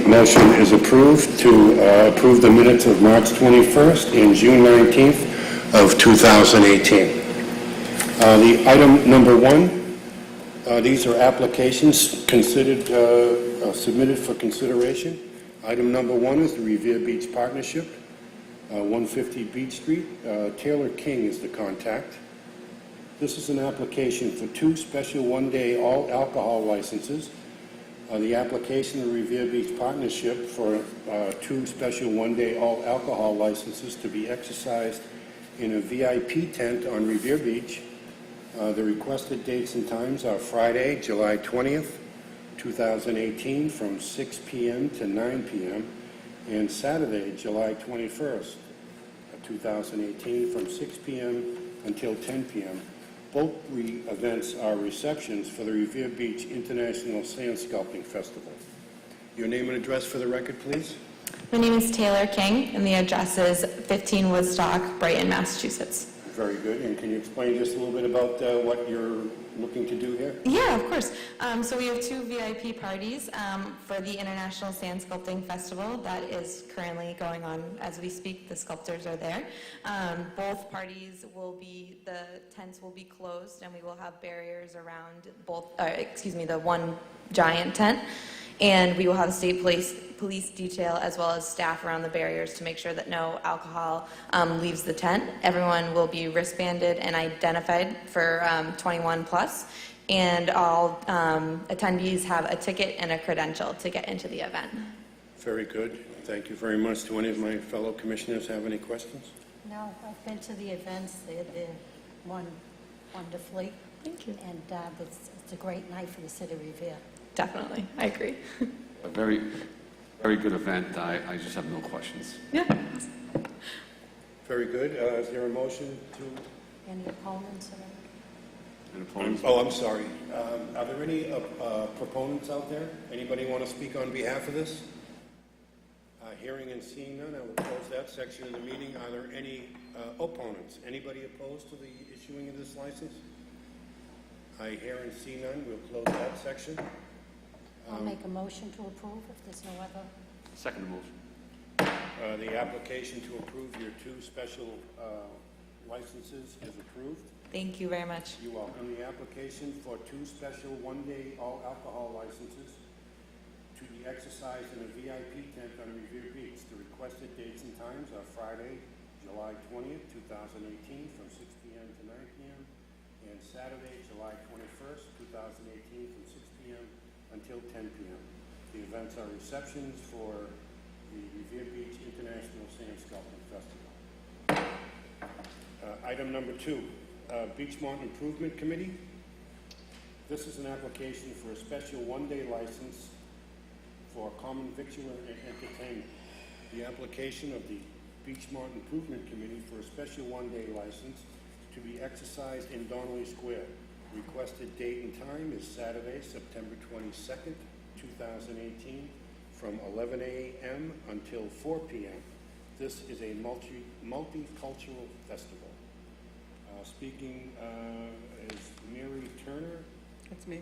motion is approved to approve the minutes of March 21st and June 19th of 2018. The item number 1, these are applications considered submitted for consideration. Item number 1 is the Revere Beach Partnership, 150 Beach Street. Taylor King is the contact. This is an application for 2 special one-day all-alcohol licenses. The application of the Revere Beach Partnership for 2 special one-day all-alcohol licenses to be exercised in a VIP tent on Revere Beach. The requested dates and times are Friday, July 20th, 2018 from 6 p.m. to 9 p.m. and Saturday, July 21st, 2018 from 6 p.m. until 10 p.m. Both events are receptions for the Revere Beach International Sand Sculpting Festival. Your name and address for the record, please. My name is Taylor King, and the address is 15 Woodstock, Brighton, Massachusetts. Very good. And can you explain just a little bit about what you're looking to do here? Yeah, of course. So we have 2 VIP parties for the International Sand Sculpting Festival that is currently going on as we speak. The sculptors are there. Both parties the tents will be closed, and we will have barriers around the one giant tent. And we will have state police detail as well as staff around the barriers to make sure that no alcohol leaves the tent. Everyone will be wristbanded and identified for 21 plus, and all attendees have a ticket and a credential to get into the event. Very good. Thank you very much. Do any of my fellow commissioners have any questions? No, I've been to the events. They're won wonderfully. Thank you. And it's a great night for the city of Revere. Definitely, I agree. A very, very good event. I just have no questions. Yeah. Very good. Is there a motion to... Any opponents? And opponents? Oh, I'm sorry. Are there any proponents out there? Anybody want to speak on behalf of this? Hearing and seeing none, I will close that section of the meeting. Are there any opponents? Anybody opposed to the issuing of this license? I hear and see none. We'll close that section. I'll make a motion to approve if there's no other. Second motion. The application to approve your 2 special licenses is approved. Thank you very much. You welcome. The application for 2 special one-day all-alcohol licenses to be exercised in a VIP tent on Revere Beach. The requested dates and times are Friday, July 20th, 2018 from 6 p.m. to 9 p.m. and Saturday, July 21st, 2018 from 6 p.m. until 10 p.m. The events are receptions for the Revere Beach International Sand Sculpting Festival. Item number 2, Beachmont Improvement Committee. This is an application for a special one-day license for common victual and entertainment. The application of the Beachmont Improvement Committee for a special one-day license to be exercised in Donnelly Square. Requested date and time is Saturday, September 22nd, 2018, from 11 a.m. until 4 p.m. This is a multicultural festival. Speaking is Mary Turner. That's me.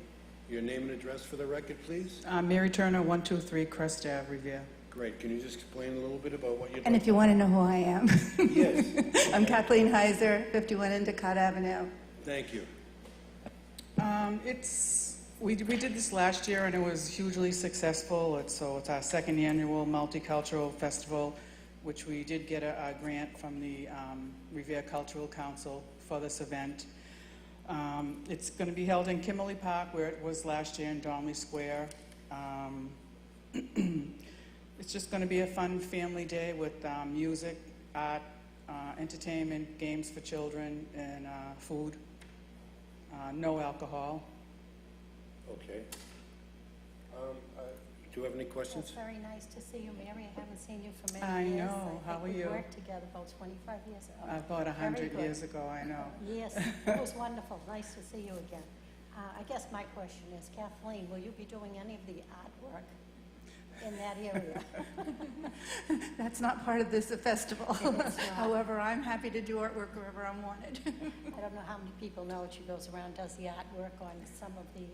Your name and address for the record, please. Mary Turner, 123 Crest Ave, Revere. Great. Can you just explain a little bit about what you're doing? And if you want to know who I am. Yes. I'm Kathleen Heiser, 51 Endicott Avenue. Thank you. We did this last year, and it was hugely successful. It's our 2nd annual multicultural festival, which we did get a grant from the Revere Cultural Council for this event. It's going to be held in Kimberly Park, where it was last year in Donnelly Square. It's just going to be a fun family day with music, art, entertainment, games for children, and food. No alcohol. Okay. Do you have any questions? It's very nice to see you, Mary. I haven't seen you for many I years. know. How are We you? worked together about 25 years ago. About 100 years ago, I know. Yes, it was wonderful. Nice to see you again. I guess my question is, Kathleen, will you be doing any of the artwork in that area? That's not part of this festival. It is not. However, I'm happy to do artwork wherever I'm wanted. I don't know how many people know she goes around, does the artwork on some of the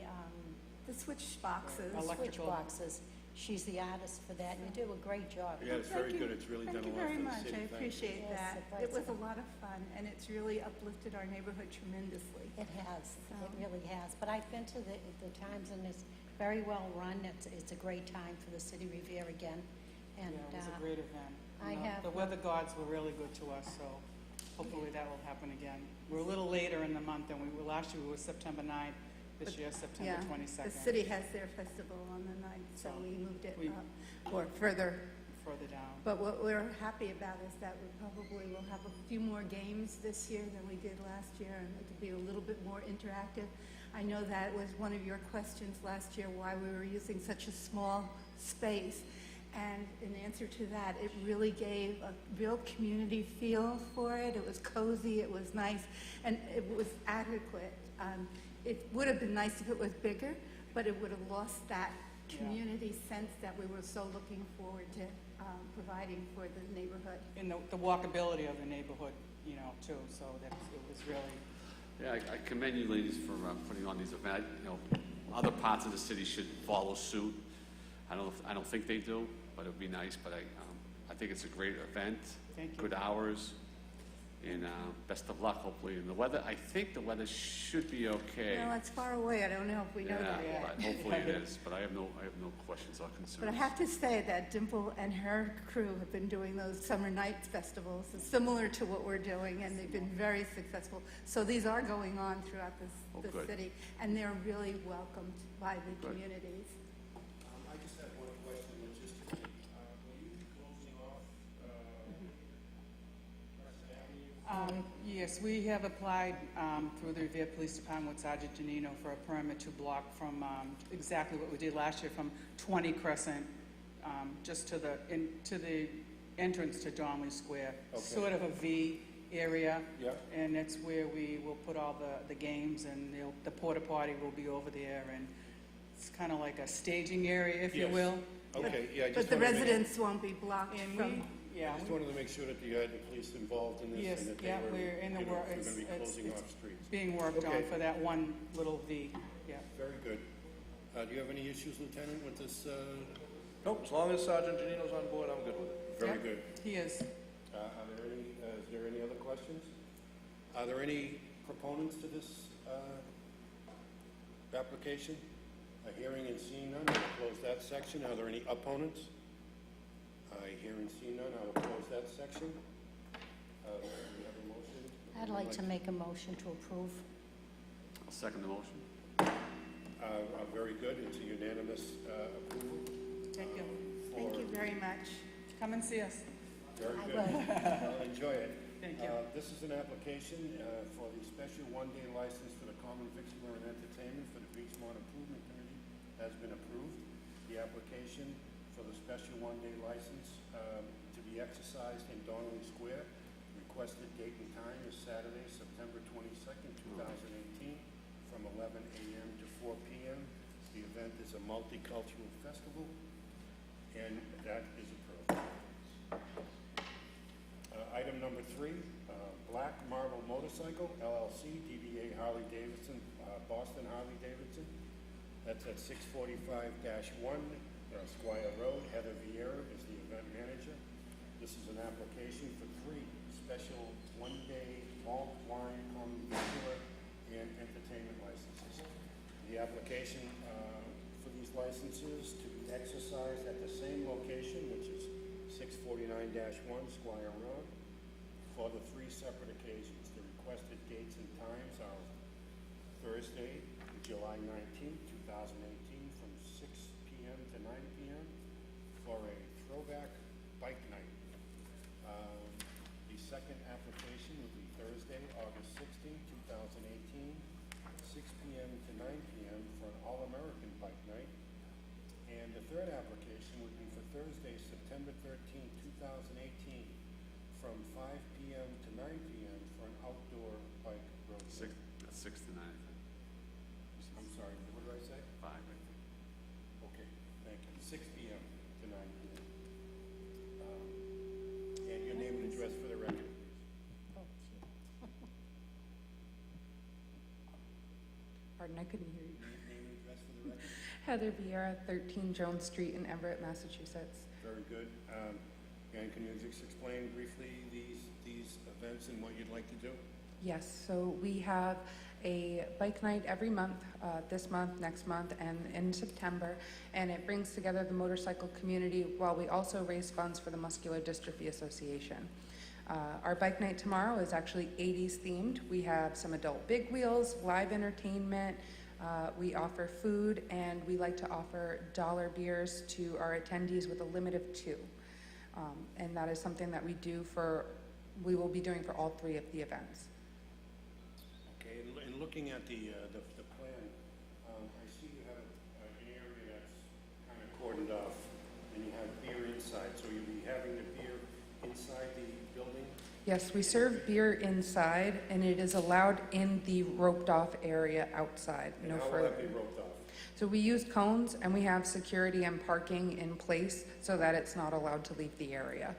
The switch boxes. Electrical. switch boxes. she's the artist for that, and you do a great job. Yeah, it's very good. It's really done a lot for the city. Thank you very much, I Thank you. appreciate Yes, that. it It does. was a lot of fun, and it's really uplifted our neighborhood tremendously. It has, So- it really has. But I've been to the times, and it's very well run. It's a great time for the City Revere again. And Yeah, it was a great event. I And have- The weather gods were really good to us, so hopefully that will happen again. We're a little later in the month than we were last year. We were September 9th, this year September Yeah, 22nd. the city has their festival on the 9th, so So we moved it we- up, or further. Further down. But what we're happy about is that we probably will have a few more games this year than we did last year, and it'll be a little bit more interactive. I know that was one of your questions last year, why we were using such a small space. And in answer to that, it really gave a real community feel for it. It was cozy, it was nice, and it was adequate. It would have been nice if it was bigger, but it would have lost that Yeah. community sense that we were so looking forward to providing for the neighborhood. And the walkability of the neighborhood, you know, too, so that it was really, Yeah, I commend you ladies for putting on these events. You know, other parts of the city should follow suit. I don't think they do, but it would be nice. But I think it's a great event. Thank you. Good hours, and best of luck, hopefully. And the weather, I think the weather should be okay. Well, it's far away, I don't know if we know that Yeah, yet. but hopefully it is. But I have no questions or concerns. But I have to say that Dimple and her crew have been doing those summer nights festivals, similar to what we're doing, and they've been very successful. So these are going on throughout Oh, the good. city, and they're really welcomed by the Good. communities. I just have one question logistically. Will you be closing off West Avenue? Yes, we have applied through the Revere Police Department with Sergeant Janino for a permit to block from exactly what we did last year, from 20 Crescent just to the entrance to Donnelly Square. Okay. Sort of a V area. Yeah. And that's where we will put all the games, and the porta potty will be over there, and it's kind of like a staging area, if you Yes. will. Okay, yeah, I But just the wanted to make- residents won't be blocked And from, yeah, I just wanted to make sure that you had the police involved in this Yes, and that they yeah, were, we're in the you know, work- if you're going to be it's- closing it's- off streets. being worked on Okay. for that one little V, yeah. Very good. Do you have any issues, Lieutenant, with this? Nope, as long as Sergeant Janino's on board, I'm good with it. Very Yep. good. He is. Is there any other questions? Are there any proponents to this application? Hearing and seeing none, I will close that section. Are there any opponents? Hear and see none, I will close that section. Do we have a motion? I'd like to make a motion to approve. I'll second the motion. Very good, it's a unanimous approval. Thank you. thank you very much. Come and see us. Very I good. will. I'll enjoy it. Thank you. This is an application for the special one-day license for the common victular and entertainment for the Beachmont Improvement Committee has been approved. The application for the special one-day license to be exercised in Donnelly Square. Requested date and time is Saturday, September 22nd, 2018, from 11 a.m. to 4 p.m. The event is a multicultural festival, and that is approved. Item number 3, Black Marble Motorcycle, LLC, DBA Harley Davidson, Boston Harley Davidson. That's at 645-1 Squire Road. Heather Vieira is the event manager. This is an application for 3 special one-day malt wine, common victular, and entertainment licenses. The application for these licenses to be exercised at the same location, which is 649-1 Squire Road, for the 3 separate occasions. The requested dates and times are Thursday, July 19th, 2018, from 6 p.m. to 9 p.m. for a throwback bike night. The second application will be Thursday, August 16th, 2018, 6 p.m. to 9 p.m. for an all-American bike night. And the third application would be for Thursday, September 13th, 2018, from 5 p.m. to 9 p.m. for an outdoor bike road trip. That's 6 to 9, I think. I'm sorry, what did I say? 5, I think. Okay, thank you. 6 p.m. to 9 p.m. And your name and address for the record, please. Oh, gee. Pardon, I couldn't hear you. Name and address for the record? Heather Vieira, 13 Jones Street in Everett, Massachusetts. Very good. And can you just explain briefly these events and what you'd like to do? Yes, so we have a bike night every month, this month, next month, and in September, and it brings together the motorcycle community while we also raise funds for the Muscular Dystrophy Association. Our bike night tomorrow is actually 80s themed. We have some adult big wheels, live entertainment, we offer food, and we like to offer dollar beers to our attendees with a limit of 2. And that is something that we will be doing for all 3 of the events. Okay, and looking at the plan, I see you have an area that's kind of cordoned off, and you have beer inside, so you'll be having the beer inside the building? Yes, we serve beer inside, and it is allowed in the roped-off area outside, And no how will further. that be roped off? So we use cones, and we have security and parking in place so that it's not allowed to leave the area.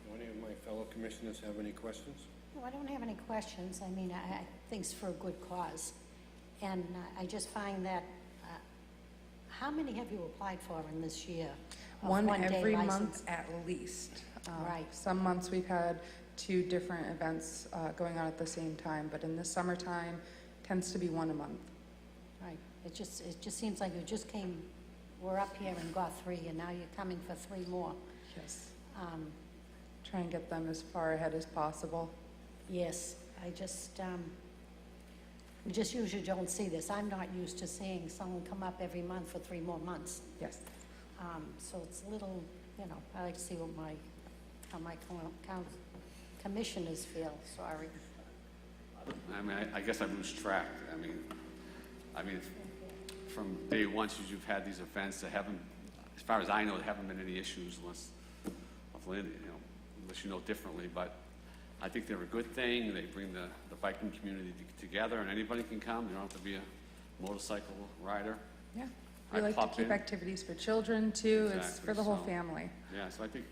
Do any of my fellow commissioners have any questions? No, I don't have any questions. I mean, I think it's for a good cause. And I just find that, how many have you applied for in this year? of One one-day every license? month at least. Right. Some months we've had 2 different events going on at the same time, but in the summertime, tends to be 1 a month. Right. It just seems like we're up here and got 3, and now you're coming for 3 more. Yes. Um, Try and get them as far ahead as possible. Yes, we just usually don't see this. I'm not used to seeing someone come up every month for 3 more months. Yes. So it's a little, I like to see how my commissioners feel, sorry. I mean, I guess I lose track. I mean, from day one, since you've had these events, there haven't, as far as I know, there haven't been any issues unless you know differently. But I think they're a good thing. They bring the biking community together, and anybody can come. You don't have to be a motorcycle rider. Yeah. I We like to pop keep in. activities for children too. It's Exactly, for the whole so- family. Yeah, so I think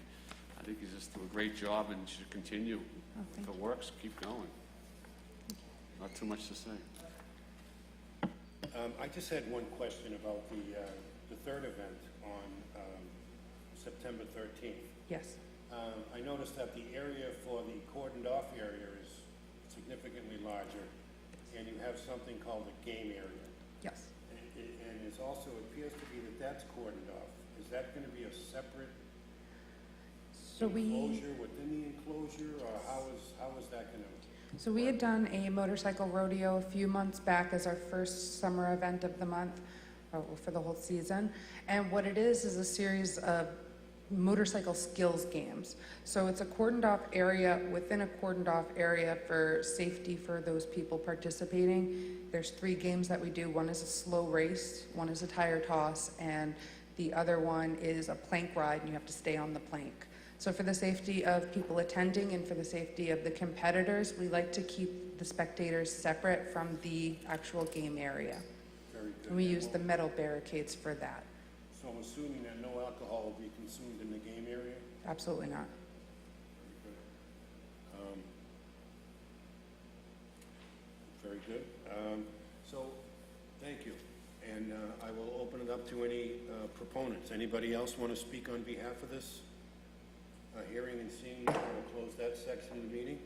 you just do a great job and should continue. Oh, If thank it works, keep going. Not too much to say. I just had one question about the third event on September 13th. Yes. I noticed that the area for the cordoned off area is significantly larger, and you have something called a game area. Yes. And it also appears to be that that's cordoned off. Is that going to be a separate So enclosure within the enclosure, or how is that going to? So we had done a motorcycle rodeo a few months back as our first summer event of the month, or for the whole season. And what it is a series of motorcycle skills games. So it's a cordoned off area within a cordoned off area for safety for those people participating. There's 3 games that we do. One is a slow race, one is a tire toss, and the other one is a plank ride, and you have to stay on the plank. So for the safety of people attending and for the safety of the competitors, we like to keep the spectators separate from the actual game area. Very good. And we use the metal barricades for that. So I'm assuming that no alcohol will be consumed in the game area? Absolutely not. Very good. So, thank you. And I will open it up to any proponents. Anybody else want to speak on behalf of this? Hearing and seeing, I will close that section of the meeting.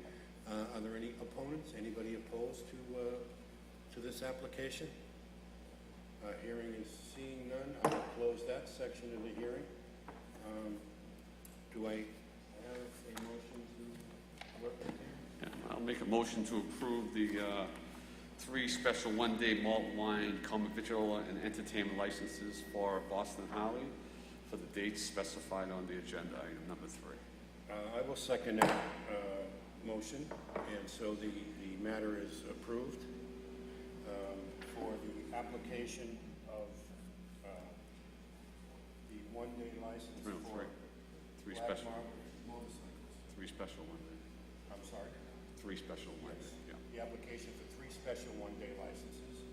Are there any opponents? Anybody opposed to this application? Hearing and seeing none, I will close that section of the hearing. Do I have a motion to work with you? Yeah, I'll make a motion to approve the 3 special one-day malt wine, common victual, and entertainment licenses for Boston Holly for the dates specified on the agenda, item number 3. I will second that motion, and so the matter is approved for the application of the one-day license No, for 3 Black special, Marble motorcycles. 3 special one-day, I'm sorry? 3 special one-day, Yes. yeah. The application for 3 special one-day licenses.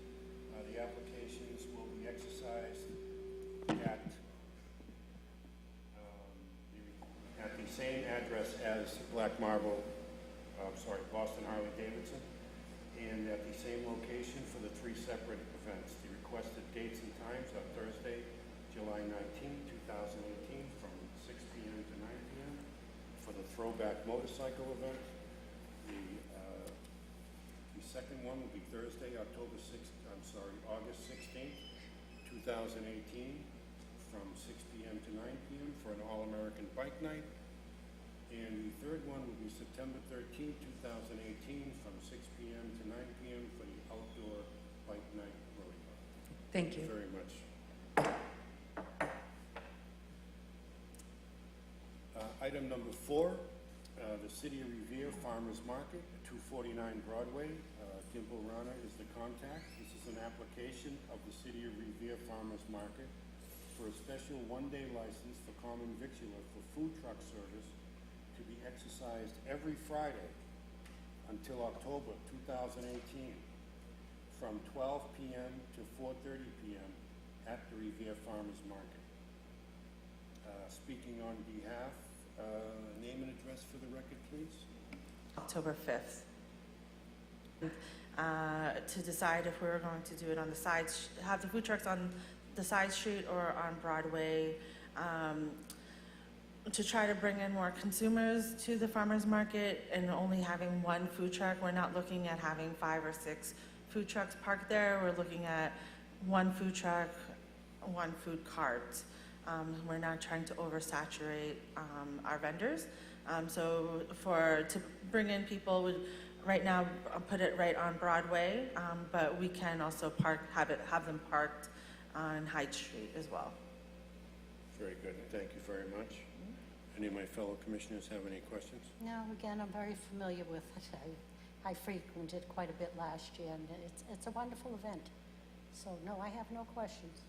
The applications will be exercised at the same address as Boston Harley Davidson, and at the same location for the 3 separate events. The requested dates and times are Thursday, July 19, 2018, from 6 p.m. to 9 p.m. for the Throwback Motorcycle event. The second one will be Thursday, August 16th, 2018, from 6 p.m. to 9 p.m. for an All-American Bike Night. And the third one will be September 13th, 2018, from 6 p.m. to 9 p.m. for the Outdoor Bike Night Rodeo. Thank you. Very much. Item number 4, the City of Revere Farmers Market, 249 Broadway. Dimple Rana is the contact. This is an application of the City of Revere Farmers Market for a special one-day license for common victular for food truck service to be exercised every Friday until October 2018 from 12 p.m. to 4:30 p.m. at the Revere Farmers Market. Speaking on behalf, name and address for the record, please. October 5th. To decide if we were going to do it on the sides, have the food trucks on the side street or on Broadway, to try to bring in more consumers to the farmers market and only having one food truck. We're not looking at having 5 or 6 food trucks parked there. We're looking at one food truck, one food cart. We're not trying to oversaturate our vendors. So to bring in people, would right now put it right on Broadway, but we can also have them parked on Hyde Street as well. Very good. Thank you very much. Any of my fellow commissioners have any questions? No, again, I'm very familiar with it. I frequented quite a bit last year, and it's a wonderful event. So, no, I have no questions.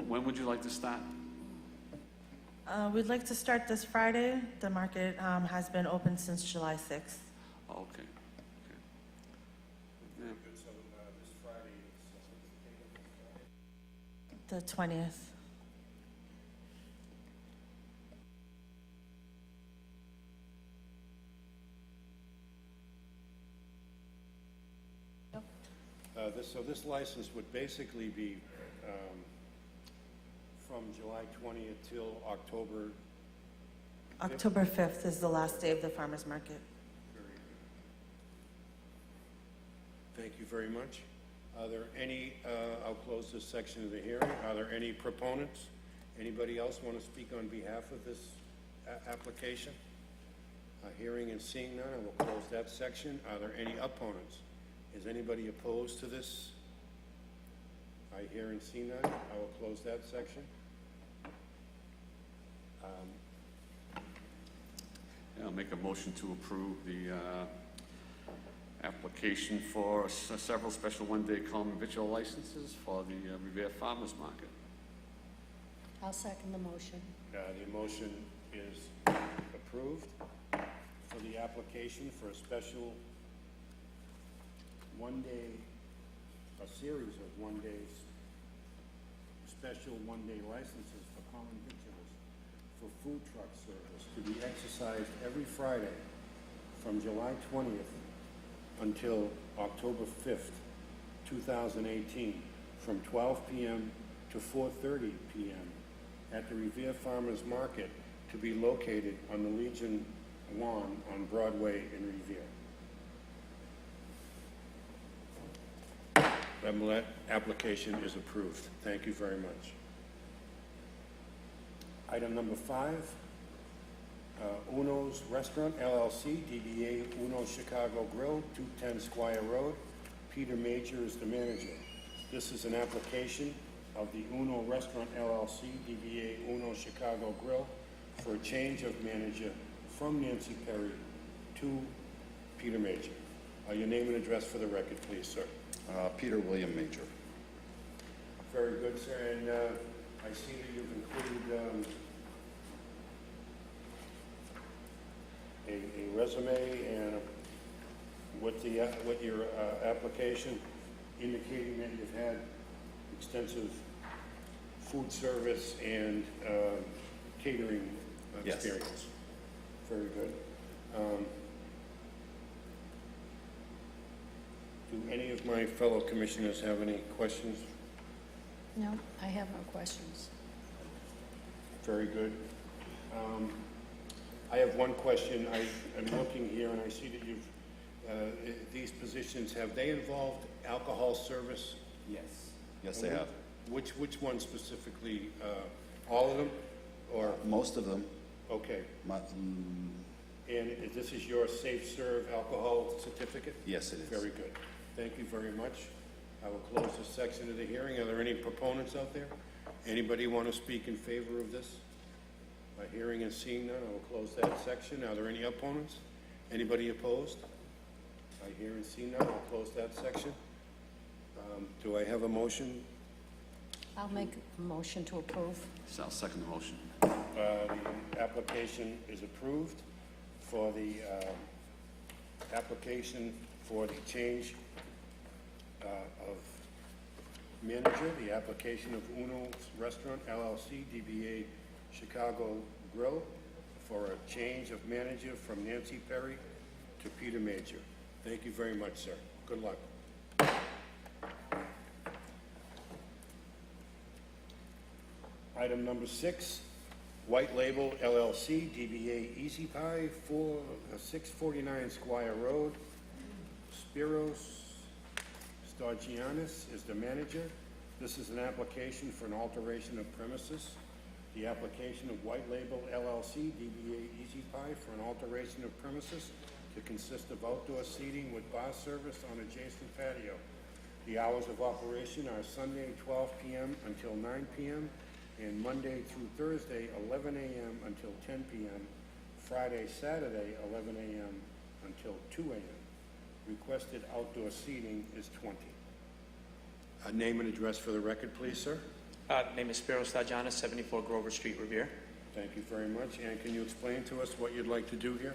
When would you like to start? We'd like to start this Friday. The market has been open since July 6th. Oh, okay. Yeah. Good. So this Friday is The 20th. So this license would basically be from July 20th till October 5th? October 5th is the last day of the farmers market. Thank you very much. Are there any, I'll close this section of the hearing. Are there any proponents? Anybody else want to speak on behalf of this application? Hearing and seeing none, I will close that section. Are there any opponents? Is anybody opposed to this? I hear and see none. I will close that section. I'll make a motion to approve the application for several special one-day common victual licenses for the Revere Farmers Market. I'll second the motion. The motion is approved for the application for a special a series of one-days, special one-day licenses for common victuals for food truck service to be exercised every Friday from July 20th until October 5th, 2018, from 12 p.m. to 4:30 p.m. at the Revere Farmers Market to be located on the Legion lawn on Broadway in Revere. That application is approved. Thank you very much. Item number 5, Uno's Restaurant, LLC, DBA Uno Chicago Grill, 210 Squire Road. Peter Major is the manager. This is an application of the Uno Restaurant, LLC, DBA Uno Chicago Grill, for a change of manager from Nancy Perry to Peter Major. Your name and address for the record, please, sir. Peter William Major. Very good, sir. And I see that you've included a resume and with your application indicating that you've had extensive food service and catering experience. Very good. Do any of my fellow commissioners have any questions? No, I have no questions. Very good. I have one question. I'm looking here and I see that these positions, have they involved alcohol service? Yes. Yes, they have. Which one specifically? All of them? Or, Most of them. okay. My- And this is your Safe Serve alcohol certificate? Yes, it is. Very good. Thank you very much. I will close this section of the hearing. Are there any proponents out there? Anybody want to speak in favor of this? By hearing and seeing none, I will close that section. Are there any opponents? Anybody opposed? By hear and see none, I'll close that section. Do I have a motion? I'll make a motion to approve. So I'll second the motion. The application is approved for the application for the change of manager, the application of Uno's Restaurant LLC, DBA Chicago Grill, for a change of manager from Nancy Perry to Peter Major. Thank you very much, sir. Good luck. Item number 6, White Label LLC, DBA Easy Pie, 649 Squire Road. Spiros Stargianis is the manager. This is an application for an alteration of premises. The application of White Label LLC, DBA Easy Pie, for an alteration of premises to consist of outdoor seating with bar service on adjacent patio. The hours of operation are Sunday, 12 p.m. until 9 p.m., and Monday through Thursday, 11 a.m. until 10 p.m., Friday, Saturday, 11 a.m. until 2 a.m. Requested outdoor seating is 20. A name and address for the record, please, sir. Name is Spiros Stagianis, 74 Grover Street, Revere. Thank you very much. And can you explain to us what you'd like to do here?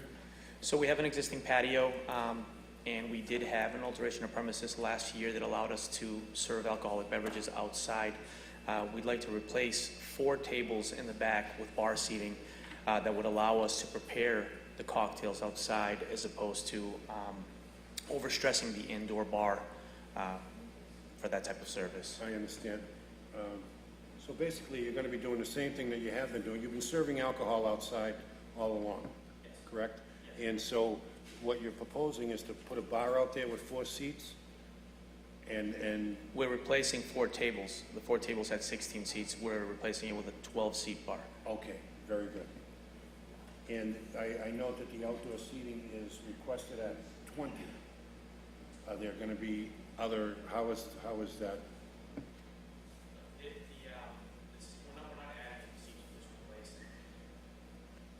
So we have an existing patio, and we did have an alteration of premises last year that allowed us to serve alcoholic beverages outside. We'd like to replace 4 tables in the back with bar seating that would allow us to prepare the cocktails outside as opposed to overstressing the indoor bar for that type of service. I understand. So basically, you're going to be doing the same thing that you have been doing. You've been serving alcohol outside all along, correct? And so what you're proposing is to put a bar out there with 4 seats? And We're replacing 4 tables. The 4 tables had 16 seats. We're replacing it with a 12-seat bar. okay, very good. And I note that the outdoor seating is requested at 20. Are there going to be other, how is that?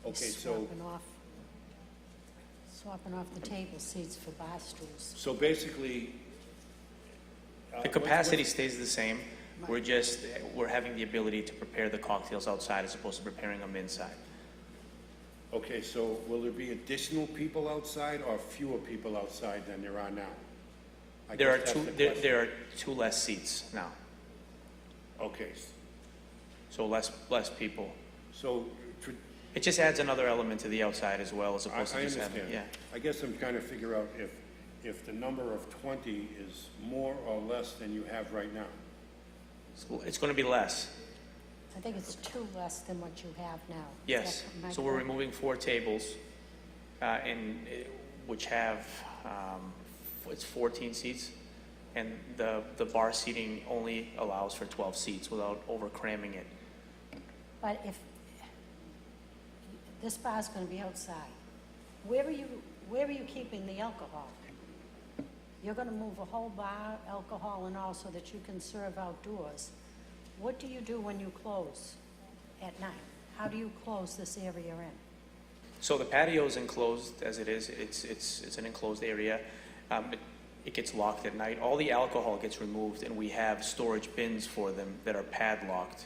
Okay, so Swapping off the table seats for bar stools. basically. The capacity stays the same. We're having the ability to prepare the cocktails outside as opposed to preparing them inside. Okay, so will there be additional people outside or fewer people outside than there are now? I There are guess that's two. the question. There are 2 less seats now, Okay, so less people. so It just adds another element to the outside as well, as I opposed to just having. understand. Yeah. I guess I'm trying to figure out if the number of 20 is more or less than you have right now. It's going to be less. I think it's 2 less than what you have now. Yes. Am I So we're correct? removing 4 tables, which have it's 14 seats, and the bar seating only allows for 12 seats without over cramming it. But if, this bar's gonna be outside, where are you keeping the alcohol? You're gonna move a whole bar, alcohol and all, so that you can serve outdoors. What do you do when you close at night? How do you close this area in? So the patio is enclosed as it is. It's an enclosed area. It gets locked at night. All the alcohol gets removed, and we have storage bins for them that are padlocked.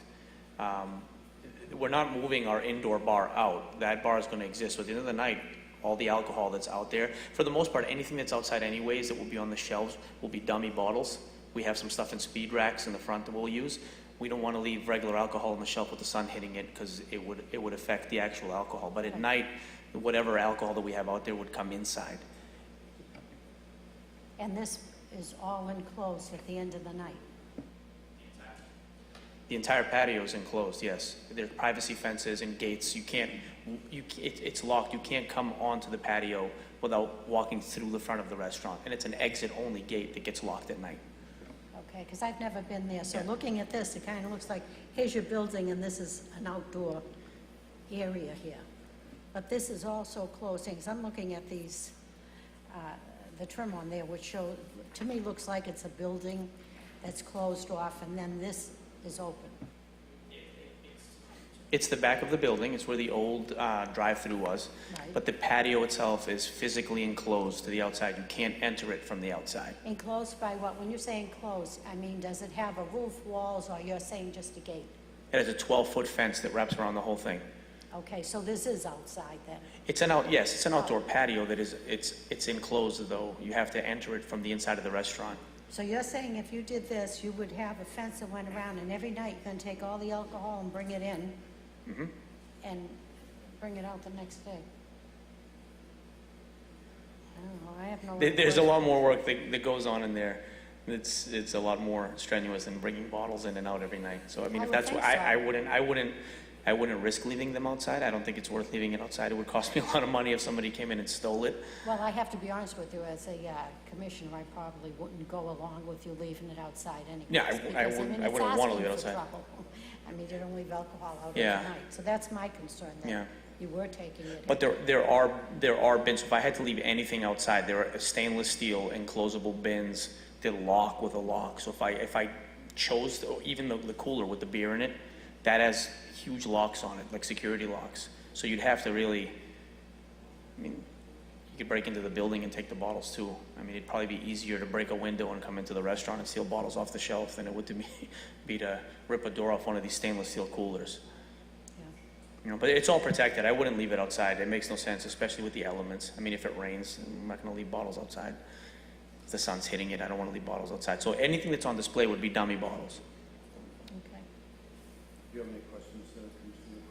We're not moving our indoor bar out. That bar is going to exist. So at the end of the night, all the alcohol that's out there, for the most part, anything that's outside anyways that will be on the shelves will be dummy bottles. We have some stuff in speed racks in the front that we'll use. We don't want to leave regular alcohol on the shelf with the sun hitting it because it would affect the actual alcohol. But at night, whatever alcohol that we have out there would come inside. And this is all enclosed at the end of the night? The entire patio is enclosed, yes. There's privacy fences and gates. You can't, it's locked. You can't come onto the patio without walking through the front of the restaurant. And it's an exit-only gate that gets locked at night. Okay, because I've never been there, so Yeah. looking at this, it kind of looks like, here's your building, and this is an outdoor area here. But this is also closing, because I'm looking at these, the trim on there, which show, to me, looks like it's a building that's closed off, and then this is open. It's the back of the building. It's where the old drive-through was. Right. But the patio itself is physically enclosed to the outside. You can't enter it from the outside. Enclosed by what? When you say enclosed, I mean, does it have a roof, walls, or you're saying just a gate? It has a 12-foot fence that wraps around the whole thing. Okay, so this is outside then? It's an yes, it's an outdoor patio that is, it's enclosed though. You have to enter it from the inside of the restaurant. So you're saying if you did this, you would have a fence that went around, and every night you're gonna take all the alcohol and bring it in? And bring it out the next day? I don't know, I have no... There's a lot more work that goes on in there. It's a lot more strenuous than bringing bottles in and out every night. So I mean, I if would that's think what, so. I wouldn't risk leaving them outside. I don't think it's worth leaving it outside. It would cost me a lot of money if somebody came in and stole it. Well, I have to be honest with you, as a commissioner, I probably wouldn't go along with you leaving it outside anyway. Yeah, I wouldn't wanna leave it outside. I mean, you don't leave alcohol out Yeah. every night, so that's my concern, Yeah. that you were taking it. But there are bins. If I had to leave anything outside, there are stainless steel enclosable bins that lock with a lock. So if I chose even the cooler with the beer in it, that has huge locks on it, like security locks. So you'd have to really, I mean, you could break into the building and take the bottles too. I mean, it'd probably be easier to break a window and come into the restaurant and steal bottles off the shelf than it would to be to rip a door off one of these stainless steel coolers. Yeah. You know, but it's all protected. I wouldn't leave it outside. It makes no sense, especially with the elements. I mean, if it rains, I'm not gonna leave bottles outside. If the sun's hitting it, I don't wanna leave bottles outside. So anything that's on display would be dummy bottles. Okay. Do you have any questions, Commissioner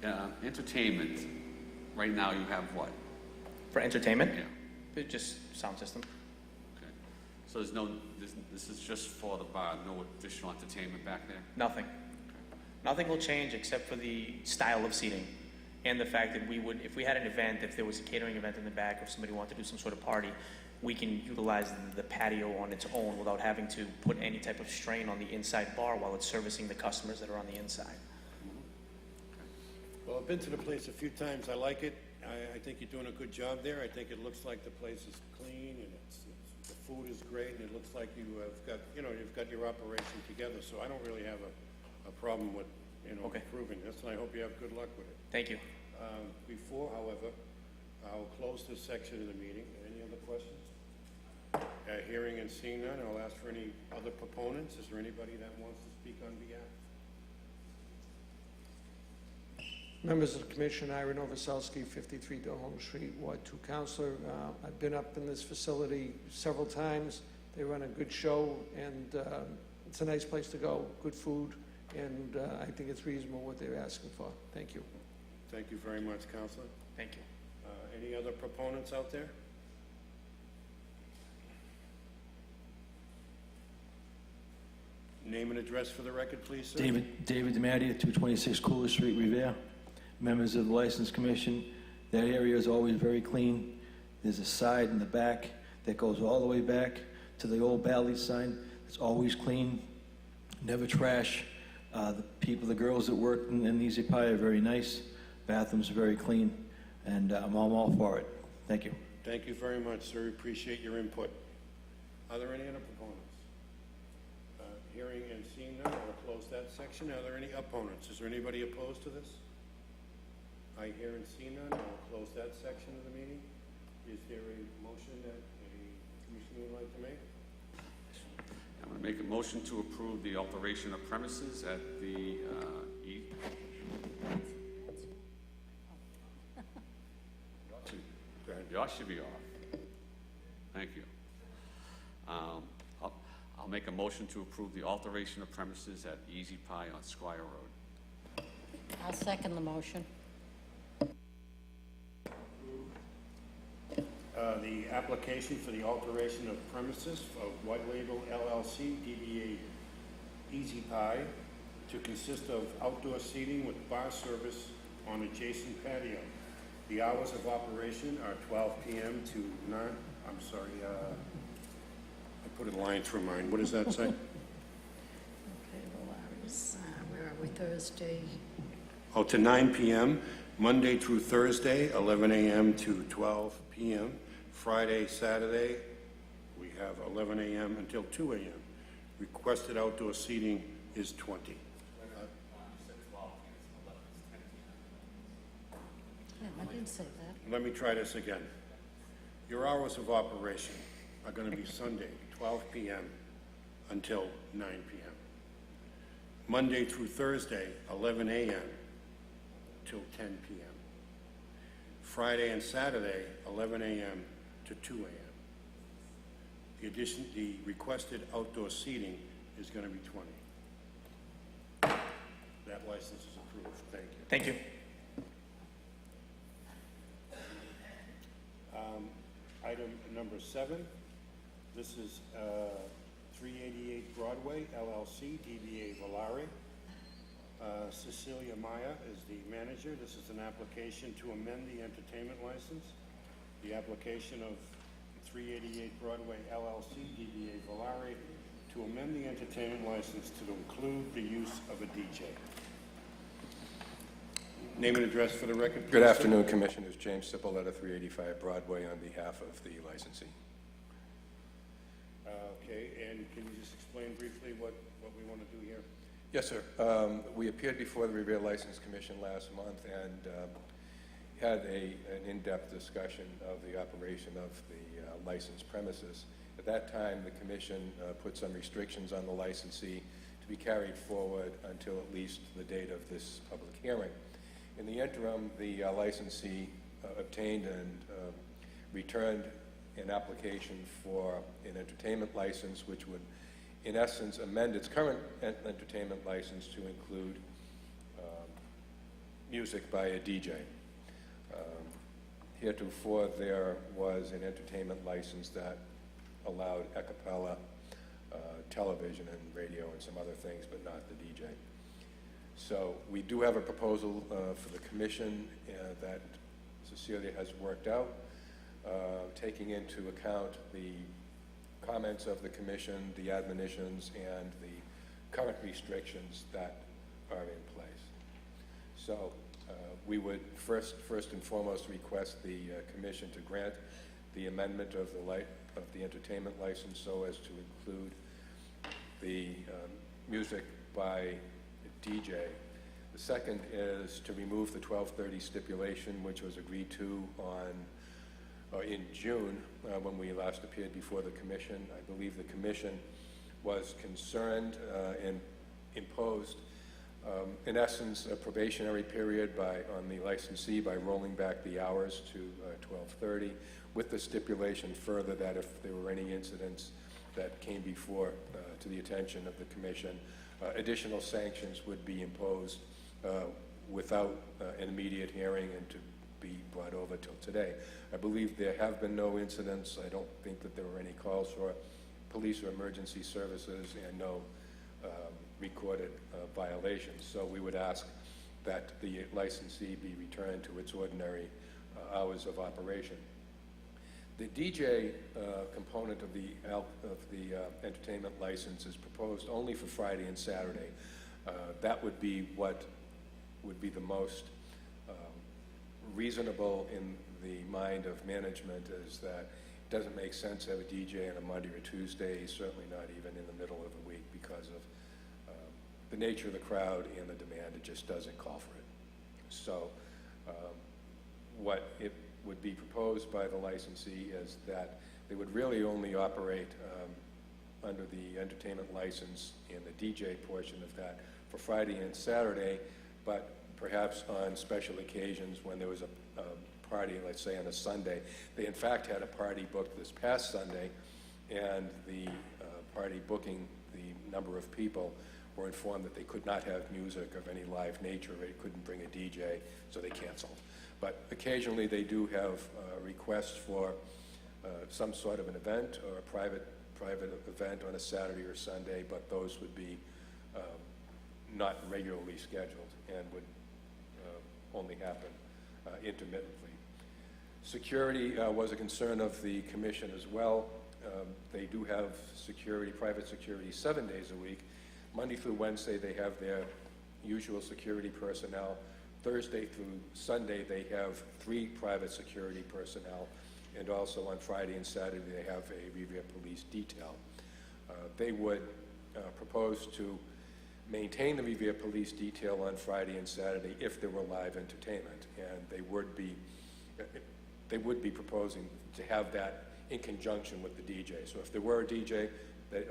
Coyle? Entertainment, right now you have what? For entertainment? Yeah, Just sound system. okay. So there's no, this is just for the bar, no additional entertainment back there? Nothing. Nothing will change except for the style of seating and the fact that we would, if we had an event, if there was a catering event in the back or somebody wanted to do some sort of party, we can utilize the patio on its own without having to put any type of strain on the inside bar while it's servicing the customers that are on the inside. Well, I've been to the place a few times. I like it. I think you're doing a good job there. I think it looks like the place is clean, and the food is great, and it looks like you have got, you've got your operation together. So I don't really have a problem with, Okay. approving this, and I hope you have good luck with it. Thank you. Before, however, I'll close this section of the meeting. Any other questions? Hearing and seeing none, I'll ask for any other proponents. Is there anybody that wants to speak on behalf? Members of the Commission, Ira Novoselsky, 53 Delhome Street, Ward 2 Counselor. I've been up in this facility several times. They run a good show, and it's a nice place to go, good food, and I think it's reasonable what they're asking for. Thank you. Thank you very much, Counselor. Thank you. Any other proponents out there? Name and address for the record, please, sir. David DiMattia, 226 Cooler Street, Revere. Members of the License Commission, that area is always very clean. There's a side in the back that goes all the way back to the old Bally's sign. It's always clean, never trash. The girls that work in Easy Pie are very nice. Bathrooms are very clean, and I'm all for it. Thank you. Thank you very much, sir. We appreciate your input. Are there any other proponents? Hearing and seeing none, I'll close that section. Are there any opponents? Is there anybody opposed to this? I hear and see none. I'll close that section of the meeting. Is there a motion that a commissioner would like to make? I'm going to make a motion to approve the alteration of premises at the Yours should be off. Thank you. I'll make a motion to approve the alteration of premises at Easy Pie on Squire Road. I'll second the motion. the application for the alteration of premises of White Label LLC, DBA Easy Pie, to consist of outdoor seating with bar service on adjacent patio. The hours of operation are 12 p.m. to 9, I'm sorry, I put a line through mine. What does that say? Okay, well, where are we, Thursday? Oh, to 9 p.m., Monday through Thursday, 11 a.m. to 12 p.m. Friday, Saturday, we have 11 a.m. until 2 a.m. Requested outdoor seating is 20. Yeah, I didn't say that. Let me try this again. Your hours of operation are going to be Sunday, 12 p.m. until 9 p.m. Monday through Thursday, 11 a.m. till 10 p.m. Friday and Saturday, 11 a.m. to 2 a.m. The requested outdoor seating is going to be 20. That license is approved. Thank you. Thank you. Item number 7, this is 388 Broadway, LLC, DBA Valari. Cecilia Maya is the manager. This is an application to amend the entertainment license. The application of 388 Broadway, LLC, DBA Valari, to amend the entertainment license to include the use of a DJ. Name and address for the record, please, Good sir. afternoon, Commissioners. James Cipolletta, 385 Broadway, on behalf of the licensee. Okay, and can you just explain briefly what we want to do here? Yes, sir. We appeared before the Revere License Commission last month and had an in-depth discussion of the operation of the licensed premises. At that time, the Commission put some restrictions on the licensee to be carried forward until at least the date of this public hearing. In the interim, the licensee obtained and returned an application for an entertainment license, which would, in essence, amend its current entertainment license to include music by a DJ. Heretofore, there was an entertainment license that allowed a cappella, television and radio and some other things, but not the DJ. So we do have a proposal for the Commission that Cecilia has worked out, taking into account the comments of the Commission, the admonitions, and the current restrictions that are in place. So we would first and foremost request the Commission to grant the amendment of the entertainment license so as to include the music by DJ. The second is to remove the 12:30 stipulation, which was agreed to in June when we last appeared before the Commission. I believe the Commission was concerned and imposed, in essence, a probationary period on the licensee by rolling back the hours to 12:30, with the stipulation further that if there were any incidents that came before to the attention of the Commission, additional sanctions would be imposed without an immediate hearing and to be brought over till today. I believe there have been no incidents. I don't think that there were any calls for police or emergency services and no recorded violations. So we would ask that the licensee be returned to its ordinary hours of operation. The DJ component of the entertainment license is proposed only for Friday and Saturday. That would be what would be the most reasonable in the mind of management, is that it doesn't make sense to have a DJ on a Monday or Tuesday, certainly not even in the middle of the week, because of the nature of the crowd and the demand. It just doesn't call for it. So what it would be proposed by the licensee is that they would really only operate under the entertainment license and the DJ portion of that for Friday and Saturday, but perhaps on special occasions when there was a party, let's say on a Sunday. They in fact had a party booked this past Sunday, and the party booking, the number of people were informed that they could not have music of any live nature. They couldn't bring a DJ, so they canceled. But occasionally they do have requests for some sort of an event or a private event on a Saturday or Sunday, but those would be not regularly scheduled and would only happen intermittently. Security was a concern of the commission as well. They do have security, private security, 7 days a week. Monday through Wednesday, they have their usual security personnel. Thursday through Sunday, they have 3 private security personnel. And also on Friday and Saturday, they have a Revere Police detail. They would propose to maintain the Revere Police detail on Friday and Saturday if there were live entertainment. And they would be proposing to have that in conjunction with the DJ. So if there were a DJ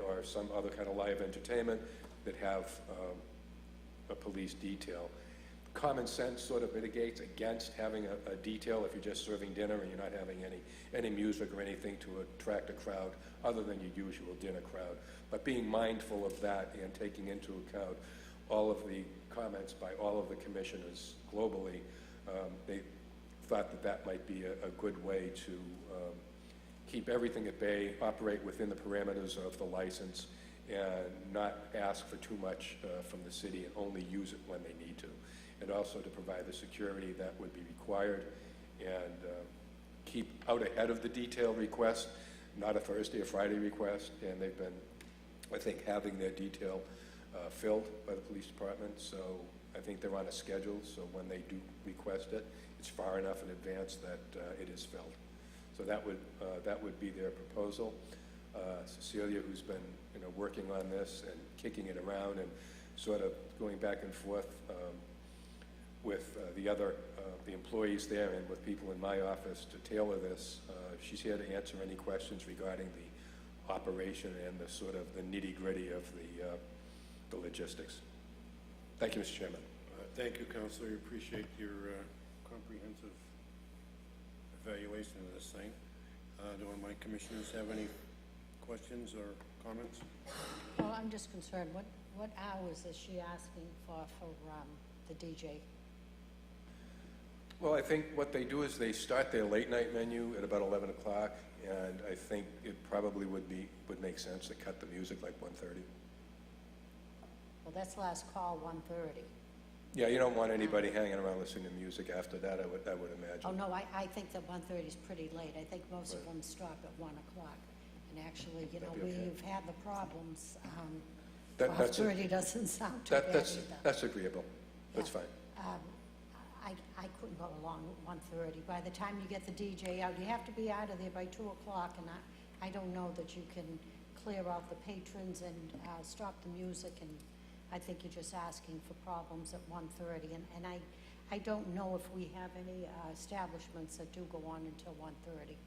or some other kind of live entertainment, that have a police detail. Common sense sort of mitigates against having a detail if you're just serving dinner and you're not having any music or anything to attract a crowd other than your usual dinner crowd. But being mindful of that and taking into account all of the comments by all of the commissioners globally, they thought that that might be a good way to keep everything at bay, operate within the parameters of the license, and not ask for too much from the city and only use it when they need to. And also to provide the security that would be required and keep out ahead of the detail request, not a Thursday or Friday request. And they've been, I think, having their detail filled by the police department. So I think they're on a schedule. So when they do request it, it's far enough in advance that it is filled. So that would be their proposal. Cecilia, who's been working on this and kicking it around and sort of going back and forth with the employees there and with people in my office to tailor this. She's here to answer any questions regarding the operation and the sort of the nitty-gritty of the logistics. Thank you, Mr. Chairman. Thank you, Councilor. We appreciate your comprehensive evaluation of this thing. Do my commissioners have any questions or comments? Well, I'm just concerned, what hours is she asking for the DJ? Well, I think what they do is they start their late night menu at about 11 o'clock, and I think it probably would make sense to cut the music like 1:30. Well, that's last call, 1:30. Yeah, you don't want anybody hanging around listening to music after that, I would imagine. Oh, no, I think that 1:30 is pretty late. I think most of them stop at 1 o'clock. And actually, That'd be okay. we've had the problems. That's 12:30 doesn't sound too bad either. That's agreeable. That's Yeah. fine. I couldn't go along with 1:30. By the time you get the DJ out, you have to be out of there by 2 o'clock, and I don't know that you can clear out the patrons and stop the music, and I think you're just asking for problems at 1:30. And I don't know if we have any establishments that do go on until 1:30.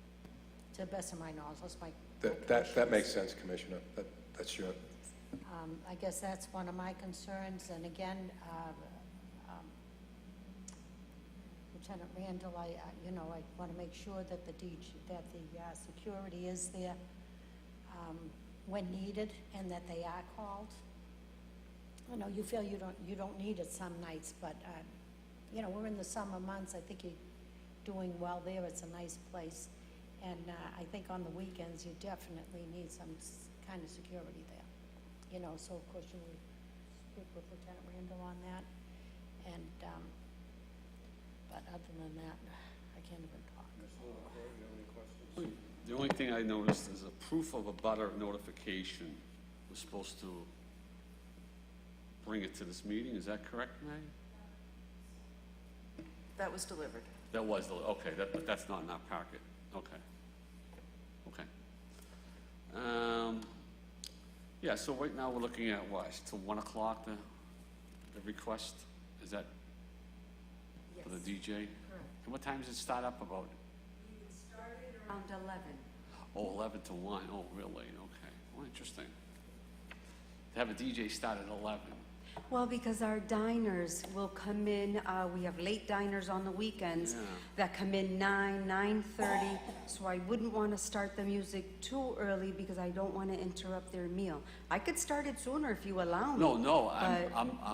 To the best of my knowledge, that's my That makes sense, Commissioner. That's sure. I guess that's one of my concerns, and again, Lieutenant Randall, I want to make sure that the security is there when needed and that they are called. I know you feel you don't need it some nights, but we're in the summer months. I think you're doing well there. It's a nice place, and I think on the weekends you definitely need some kind of security there. So of course you will speak with Lieutenant Randall on that, and but other than that, I can't even talk. The only thing I noticed is a proof of a butter notification. We're supposed to bring it to this meeting. Is that correct, May? That was delivered. That was, okay, but that's not in our packet. Okay. Yeah, so right now we're looking at what, till 1 o'clock, the request? Is that for the DJ? Correct. And what time does it start up about? We would start it around 11. Oh, 11 to 1, oh, really, okay. Well, interesting. To have a DJ start at 11. Well, because our diners will come in, we have late diners on the weekends Yeah. that come in 9:30, so I wouldn't want to start the music too early because I don't want to interrupt their meal. I could start it sooner if you allow me. No,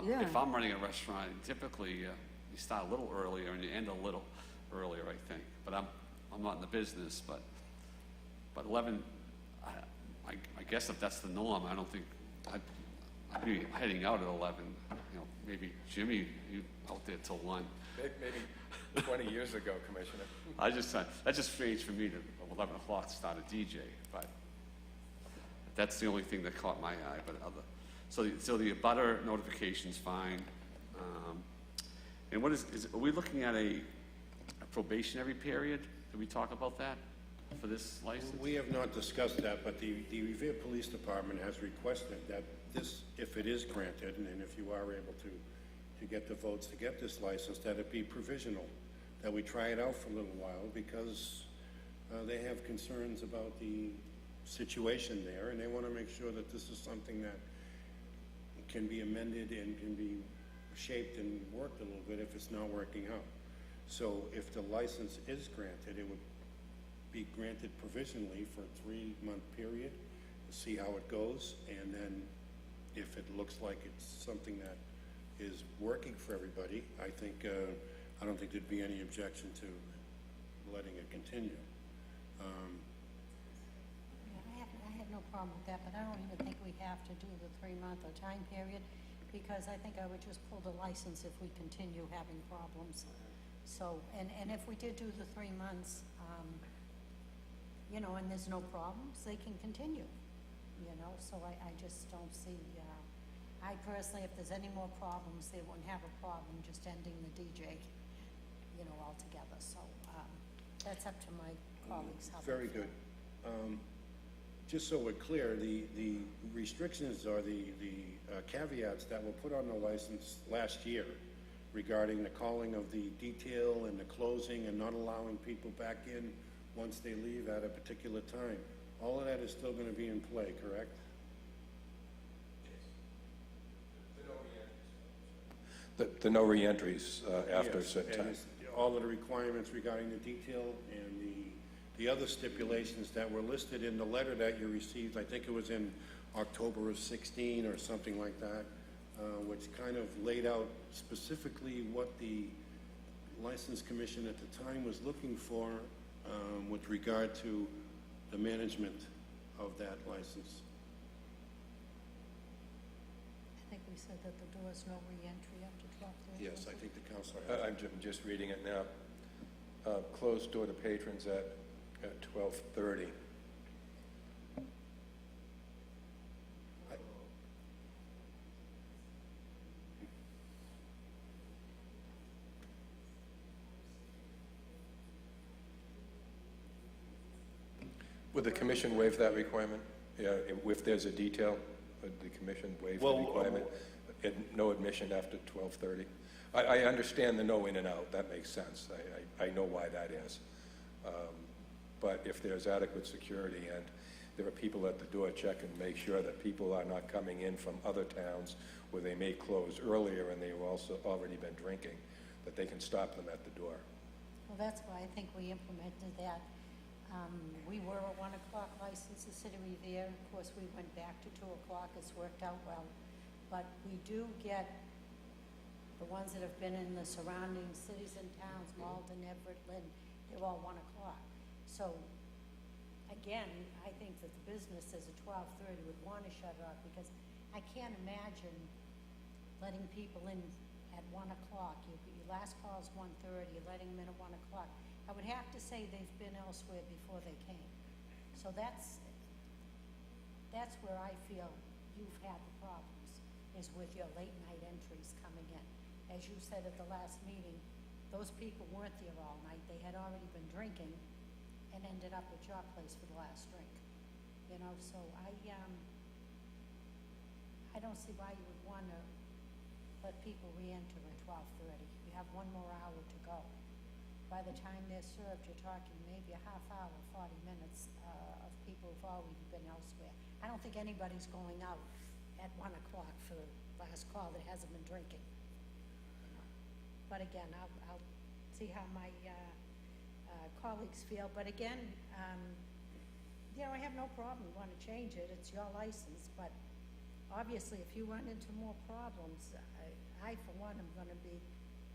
yeah. if I'm running a restaurant, typically you start a little earlier and you end a little earlier, I think. But I'm not in the business, but But 11, I guess if that's the norm, I don't think, I'd be heading out at 11. You know, maybe Jimmy, you out there till 1. Maybe 20 years ago, Commissioner. That's just strange for me to, 11 o'clock, start a DJ, but that's the only thing that caught my eye, but so the abutter notification's fine. And what are we looking at a probationary period? Did we talk about that for this license? We have not discussed that, but the Revere Police Department has requested that this, if it is granted, and if you are able to get the votes to get this license, that it be provisional, that we try it out for a little while, because they have concerns about the situation there, and they want to make sure that this is something that can be amended and can be shaped and worked a little bit if it's not working out. So if the license is granted, it would be granted provisionally for a 3-month period to see how it goes, and then if it looks like it's something that is working for everybody, I don't think there'd be any objection to letting it continue. I have no problem with that, but I don't even think we have to do the 3-month or time period, because I think I would just pull the license if we continue having problems. So, and if we did do the 3 months, you know, and there's no problems, they can continue, you know, so I just don't see, I personally, if there's any more problems, they wouldn't have a problem just ending the DJ, you know, altogether, so, that's up to my colleagues. How they Very feel. good. Just so we're clear, the restrictions or the caveats that were put on the license last year regarding the calling of the detail and the closing and not allowing people back in once they leave at a particular time, all of that is still going to be in play, correct? The no reentries after a Yes, certain and time. it's all of the requirements regarding the detail and the other stipulations that were listed in the letter that you received, I think it was in October of 16 or something like that, which kind of laid out specifically what the License Commission at the time was looking for with regard to the management of that license. I think we said that the door's no re-entry after 12:30. Yes, I think the councilor I'm just reading it now. Closed door to patrons at 12:30. Would the commission waive that requirement? Yeah, if there's a detail, would the commission waive the requirement? No admission after 12:30? I understand the no in and out, that makes sense. I know why that is. But if there's adequate security and there are people at the door, check and make sure that people are not coming in from other towns where they may close earlier and they've also already been drinking, that they can stop them at the door. Well, that's why I think we implemented that. We were a 1 o'clock license in City Revere. Of course, we went back to 2 o'clock. It's worked out well. But we do get the ones that have been in the surrounding cities and towns, Malden, Everett, Lynn, they're all 1 o'clock. So, again, I think that the businesses at 12:30 would want to shut it off, because I can't imagine letting people in at 1 o'clock. Your last call's 1:30, you're letting them in at 1 o'clock. I would have to say they've been elsewhere before they came. So that's where I feel you've had the problems, is with your late night entries coming in. As you said at the last meeting, those people weren't there all night. They had already been drinking and ended up at your place for the last drink. You know, so I don't see why you would want to let people re-enter at 12:30. You have 1 more hour to go. By the time they're served, you're talking maybe a half hour, 40 minutes of people who've already been elsewhere. I don't think anybody's going out at 1 o'clock for the last call that hasn't been drinking. But again, I'll see how my colleagues feel. But again, you know, I have no problem. You want to change it, it's your license. But obviously, if you run into more problems, I for one, am going to be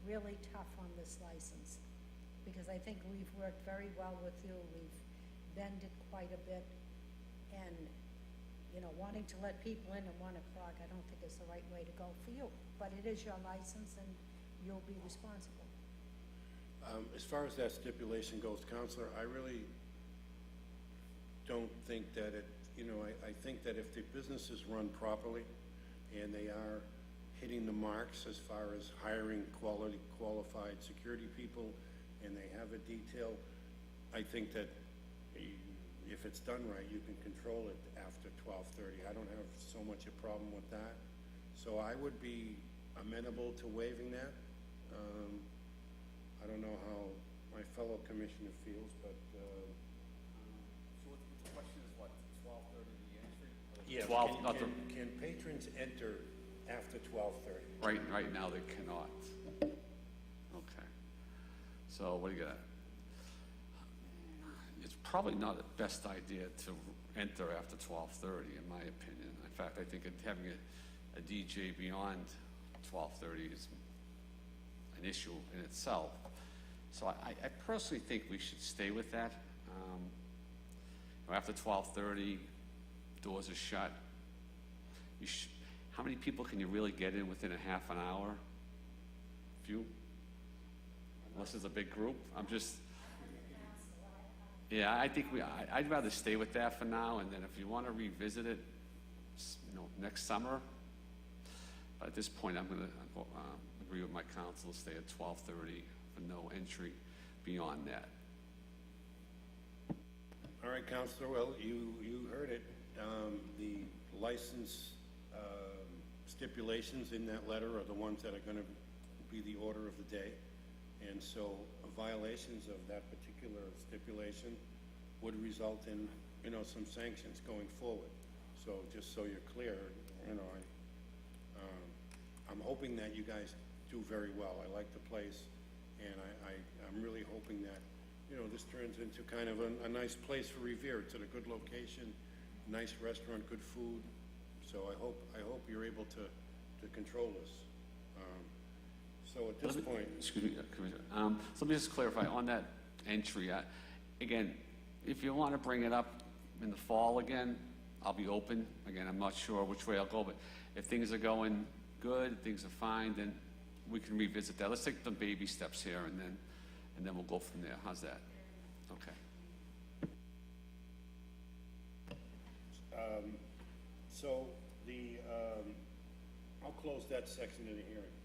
really tough on this license, because I think we've worked very well with you. We've bend it quite a bit, and, you know, wanting to let people in at 1 o'clock, I don't think is the right way to go for you. But it is your license, and you'll be responsible. As far as that stipulation goes, Counselor, I really don't think that it, you know, I think that if the business is run properly and they are hitting the marks as far as hiring qualified security people, and they have a detail, I think that if it's done right, you can control it after 12:30. I don't have so much a problem with that. So I would be amenable to waiving that. I don't know how my fellow commissioner feels, but, So the question is what, 12:30 the entry? yeah, 12, not can patrons enter after 12:30? Right now, they cannot. Okay. So what do you got? It's probably not the best idea to enter after 12:30, in my opinion. In fact, I think having a DJ beyond 12:30 is an issue in itself. So I personally think we should stay with that. After 12:30, doors are shut. How many people can you really get in within a half an hour? Few? Unless it's a big group. Yeah, I think I'd rather stay with that for now, and then if you want to revisit it, you know, next summer. But at this point, I'm going to agree with my counsel to stay at 12:30 for no entry beyond that. All right, Counselor, well, you heard it. The license stipulations in that letter are the ones that are going to be the order of the day. And so violations of that particular stipulation would result in, you know, some sanctions going forward. So just so you're clear, you know, I'm hoping that you guys do very well. I like the place, and I'm really hoping that, you know, this turns into kind of a nice place for Revere. It's at a good location, nice restaurant, good food. So I hope you're able to control this. So at this point, Excuse me, Commissioner. So let me just clarify on that entry. Again, if you want to bring it up in the fall again, I'll be open. Again, I'm not sure which way I'll go, but if things are going good, things are fine, then we can revisit that. Let's take the baby steps here, and then we'll go from there. How's that? Okay. So I'll close that section of the hearing.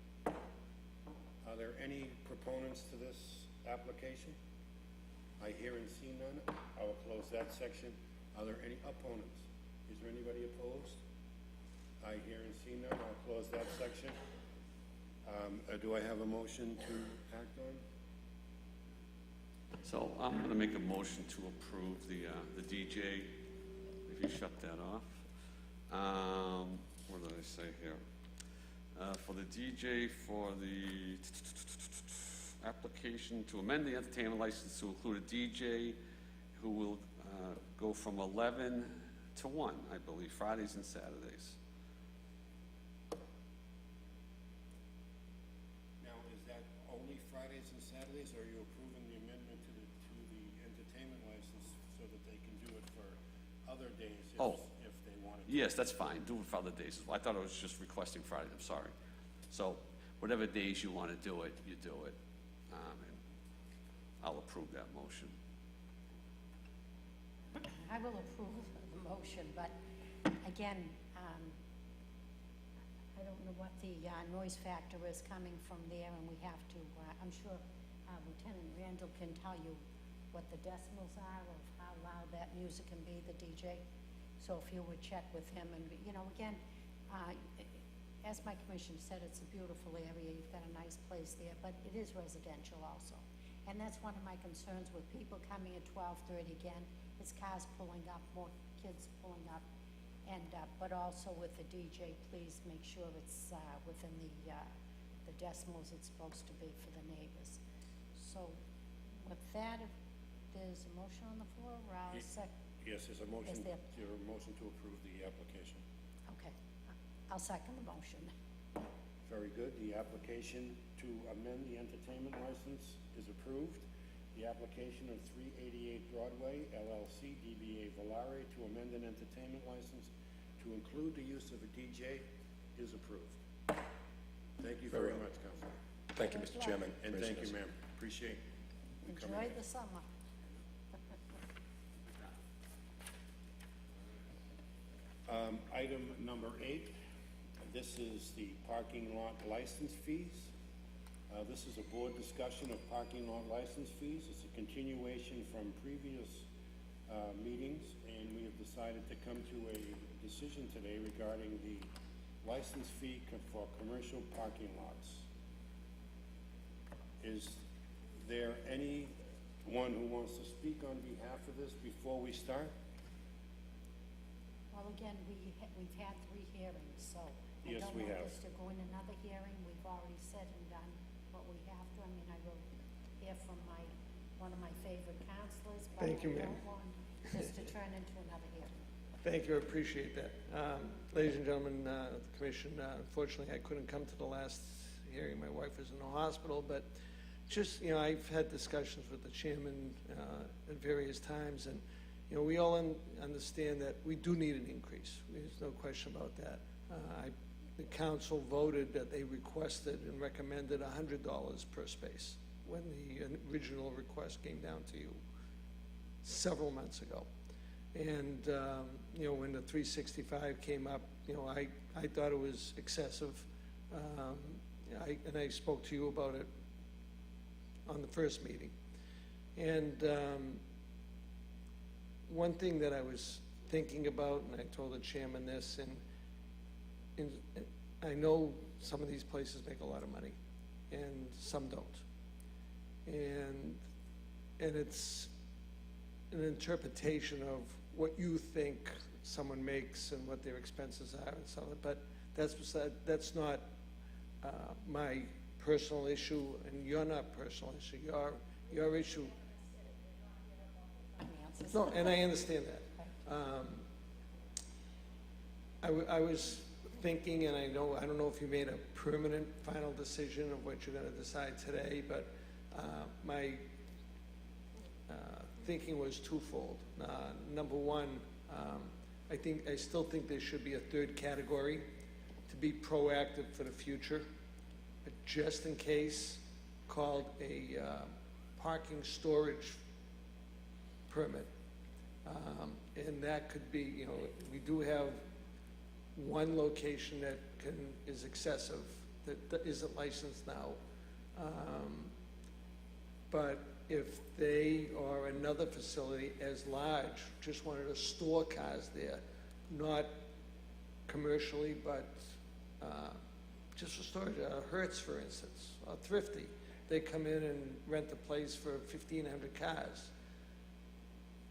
Are there any proponents to this application? I hear and see none. I will close that section. Are there any opponents? Is there anybody opposed? I hear and see none. I'll close that section. Do I have a motion to act on? So I'm going to make a motion to approve the DJ, if you shut that off. What did I say here? For the DJ for the application to amend the entertainment license to include a DJ who will go from 11 to 1, I believe, Fridays and Saturdays. Now, is that only Fridays and Saturdays, or are you approving the amendment to the entertainment license so that they can do it for other days if they wanted to? Yes, that's fine. Do it for other days. I thought I was just requesting Friday. I'm sorry. So whatever days you want to do it, you do it. And I'll approve that motion. I will approve the motion, but again, I don't know what the noise factor is coming from there, and we have to, I'm sure Lieutenant Randall can tell you what the decibels are of how loud that music can be, the DJ. So if you would check with him, and, you know, again, as my commissioner said, it's a beautiful area, you've got a nice place there, but it is residential also. And that's one of my concerns with people coming at 12:30 again, it's cars pulling up, more kids pulling up, and, but also with the DJ, please make sure it's within the decimals it's supposed to be for the neighbors. So with that, if there's a motion on the floor, I'll Yes, there's a motion, Is there- a motion to approve the application. Okay, I'll second the motion. Very good. The application to amend the entertainment license is approved. the application of 388 Broadway LLC DBA Volare to amend an entertainment license to include the use of a DJ is approved. Thank you very Very well. much, Councilor. Thank you, Mr. Chairman. And thank you, Commissioners. ma'am. Appreciate you coming. Enjoy the summer. Item number 8, this is the parking lot license fees. This is a board discussion of parking lot license fees. It's a continuation from previous meetings, and we have decided to come to a decision today regarding the license fee for commercial parking lots. Is there anyone who wants to speak on behalf of this before we start? Well, again, we've had 3 hearings, so I Yes, don't we know have. if to go in another hearing. We've already said and done what we have to. I mean, I will hear from one of my favorite counselors, but I Thank you, ma'am. don't want this to turn into another hearing. Thank you, I appreciate that. Ladies and gentlemen, of the commission, unfortunately, I couldn't come to the last hearing. My wife was in the hospital, but just, I've had discussions with the chairman at various times, and, we all understand that we do need an increase. There's no question about that. The council voted that they requested and recommended $100 per space when the original request came down to you several months ago. And, when the 365 came up, I thought it was excessive. And I spoke to you about it on the first meeting. And one thing that I was thinking about, and I told the chairman this, and I know some of these places make a lot of money, and some don't. And it's an interpretation of what you think someone makes and what their expenses are and so on. But that's not my personal issue, and you're not personal issue. Your issue. No, and I understand that. I was thinking, and I don't know if you made a permanent final decision of what you're going to decide today, but my thinking was twofold. Number one, I still think there should be a 3rd category to be proactive for the future, but just in case, called a parking storage permit. And that could be, we do have one location that is excessive, that isn't licensed now. But if they or another facility as large just wanted to store cars there, not commercially, but just for storage, Hertz, for instance, or Thrifty, they come in and rent the place for 1,500 cars.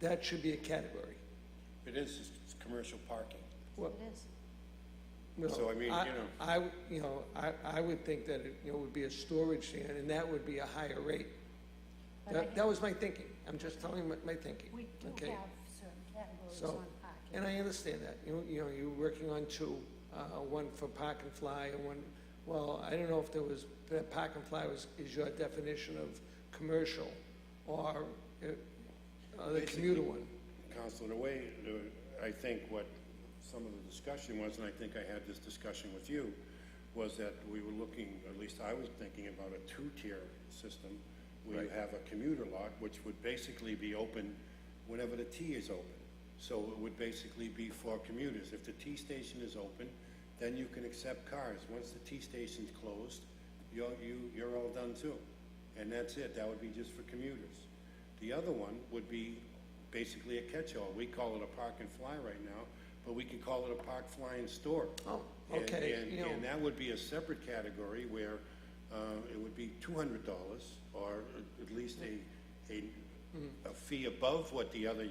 That should be a category. It is, it's commercial parking. Well, It is. no, So, I mean, I would think that it, would be a storage stand, and that would be a higher rate. But That was my thinking. I'm just telling you my thinking. We do Okay? have certain categories So, on parking. and I understand that. You're working on 2, one for Park and Fly and one, well, I don't know if that Park and Fly is your definition of commercial or the commuter one. Council, I think what some of the discussion was, and I think I had this discussion with you, was that we were looking, at least I was thinking about a 2-tier system where you Right. have a commuter lot, which would basically be open whenever the T is open. So it would basically be for commuters. If the T station is open, then you can accept cars. Once the T station's closed, you're all done too. And that's it. That would be just for commuters. The other one would be basically a catch-all. We call it a park and fly right now, but we could call it a park, fly, and store. Oh, okay. And that would be a separate category where it would be $200, or at least a fee above what the other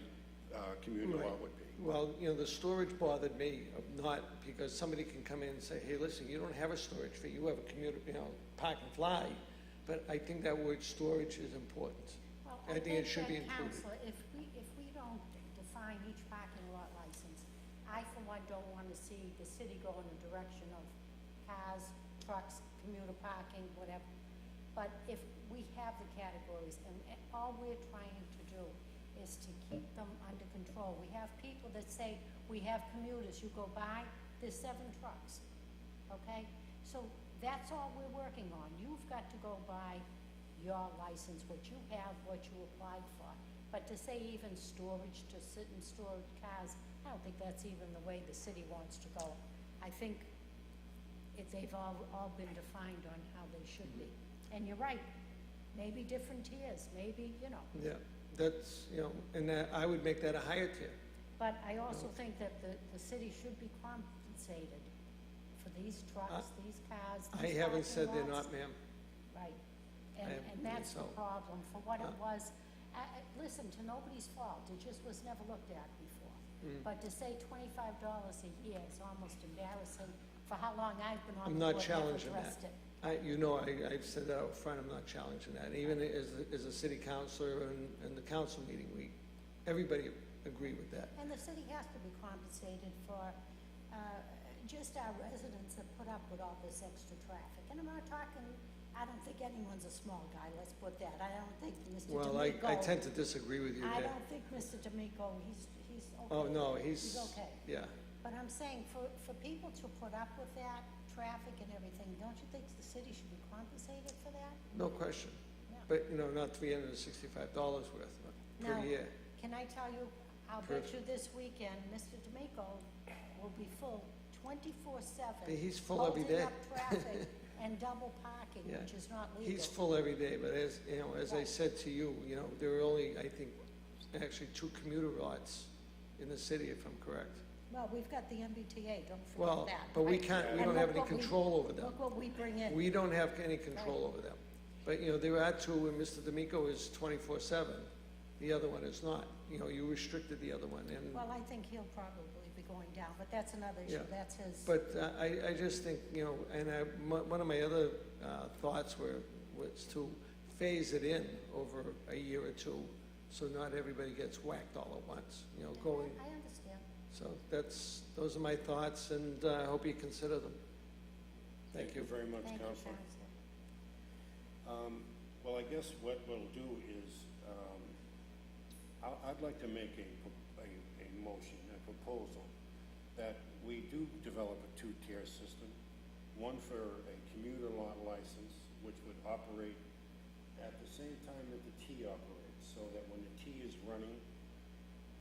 commuter lot would be. Well, the storage bothered me, not because somebody can come in and say, hey, listen, you don't have a storage fee, you have a commuter, Park and Fly, but I think that word storage is important. Well, I think it should be that, included. Counselor, if we don't define each parking lot license, I for one don't want to see the city go in the direction of cars, trucks, commuter parking, whatever. But if we have the categories, and all we're trying to do is to keep them under control. We have people that say, we have commuters, you go by, there's 7 trucks, okay? So that's all we're working on. You've got to go by your license, what you have, what you applied for. But to say even storage, to sit and store cars, I don't think that's even the way the city wants to go. I think they've all been defined on how they should be. And you're right, maybe different tiers, maybe, you know. Yeah, that's, and I would make that a higher tier. But I also think that the city should be compensated for these trucks, these cars, I these haven't parking said they're lots. not, ma'am. Right. I And haven't that's the so. problem, for what it was. Listen, to nobody's fault, it just was never looked at before. But to say $25 a year is almost embarrassing for how long I've been on I'm the not board, never challenging addressed that. it. I've said that out front, I'm not challenging that. Even as a city councilor and the council meeting, everybody agreed with that. And the city has to be compensated for just our residents that put up with all this extra traffic. And I'm not talking, I don't think anyone's a small guy, let's put that. I don't think Mr. D'Amico. Well, I tend to disagree with you I there. don't think Mr. D'Amico, he's okay. Oh, no, He's okay. yeah. But I'm saying, for people to put up with that traffic and everything, don't you think the city should be compensated for that? No question. Yeah. But, not $365 worth per Now, year. can I tell you, I'll bet you this weekend, Mr. D'Amico will be full 24/7. He's full every day. Holding up traffic and double parking, Yeah. which is not legal. He's full every day, but as I Right. said to you, there are only, I think, actually 2 commuter lots in the city, if I'm correct. Well, we've got the MBTA, don't forget Well, that. but we right? can't, we And don't have look any what we- control over them. Look what we bring in. We don't have any control over them. But, there are 2, and Mr. D'Amico is 24/7. The other one is not. You restricted the other one, and, Well, I think he'll probably be going down, but that's another issue, Yeah. that's his. but I just think, and one of my other thoughts was to phase it in over a year or 2, so not everybody gets whacked all at once, going. I understand. So those are my thoughts, and I hope you consider them. Thank you very much, Thank you, Counselor. Counselor. Well, I guess what we'll do is, I'd like to make a motion, a proposal, that we do develop a 2-tier system, one for a commuter lot license, which would operate at the same time that the T operates, so that when the T is running,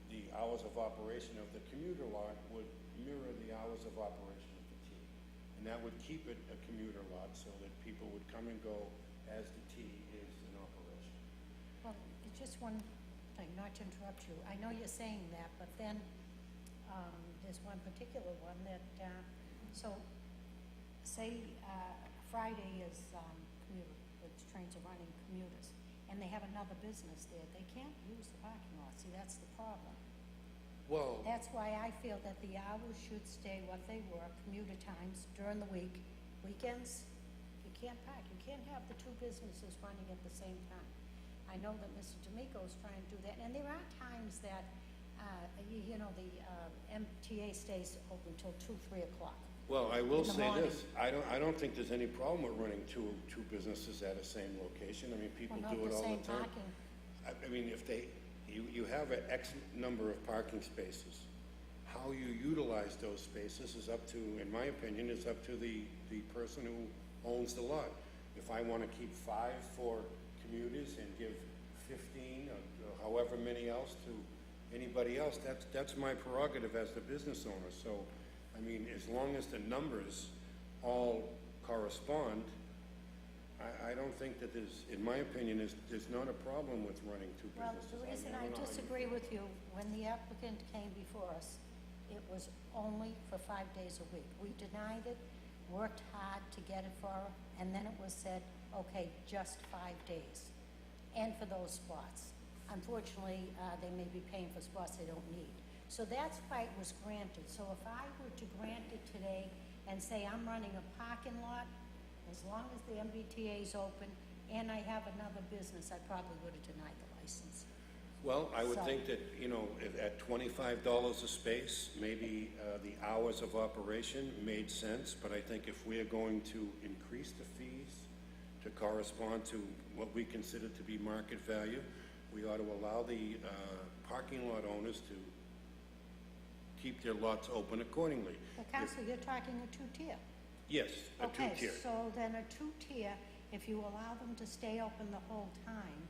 the hours of operation of the commuter lot would mirror the hours of operation of the T. And that would keep it a commuter lot, so that people would come and go as the T is in operation. Well, it's just one thing, not to interrupt you. I know you're saying that, but then there's one particular one that, so say Friday is commuter, the trains are running commuters, and they have another business there. They can't use the parking lot. See, that's the problem. Well, That's why I feel that the hours should stay what they were, commuter times during the week. Weekends, you can't park. You can't have the 2 businesses running at the same time. I know that Mr. D'Amico is trying to do that, and there are times that, the MTA stays open till 2, 3 o'clock. well, I will In the say morning. this, I don't think there's any problem with running two businesses at the same location. I mean, people Well, do not it the all the same time. parking. I mean, if you have an X number of parking spaces, how you utilize those spaces is up to, in my opinion, is up to the person who owns the lot. If I want to keep 5 for commuters and give 15 or however many else to anybody else, that's my prerogative as the business owner. So, I mean, as long as the numbers all correspond, I don't think that there's, in my opinion, there's not a problem with running 2 Well, businesses. the reason mean, I don't know how you disagree with you, when the applicant came before us, it was only for 5 days a week. We denied it, worked hard to get it for her, and then it was said, okay, just 5 days. And for those spots. Unfortunately, they may be paying for spots they don't need. So that's why it was granted. So if I were to grant it today and say I'm running a parking lot, as long as the MBTA is open and I have another business, I probably would have denied the license. Well, I would So- think that, at $25 a space, maybe the hours of operation made sense, but I think if we're going to increase the fees to correspond to what we consider to be market value. We ought to allow the parking lot owners to keep their lots open accordingly. Well, Counselor, you're talking a two-tier. Yes, a Okay, two-tier. so then a two-tier, if you allow them to stay open the whole time,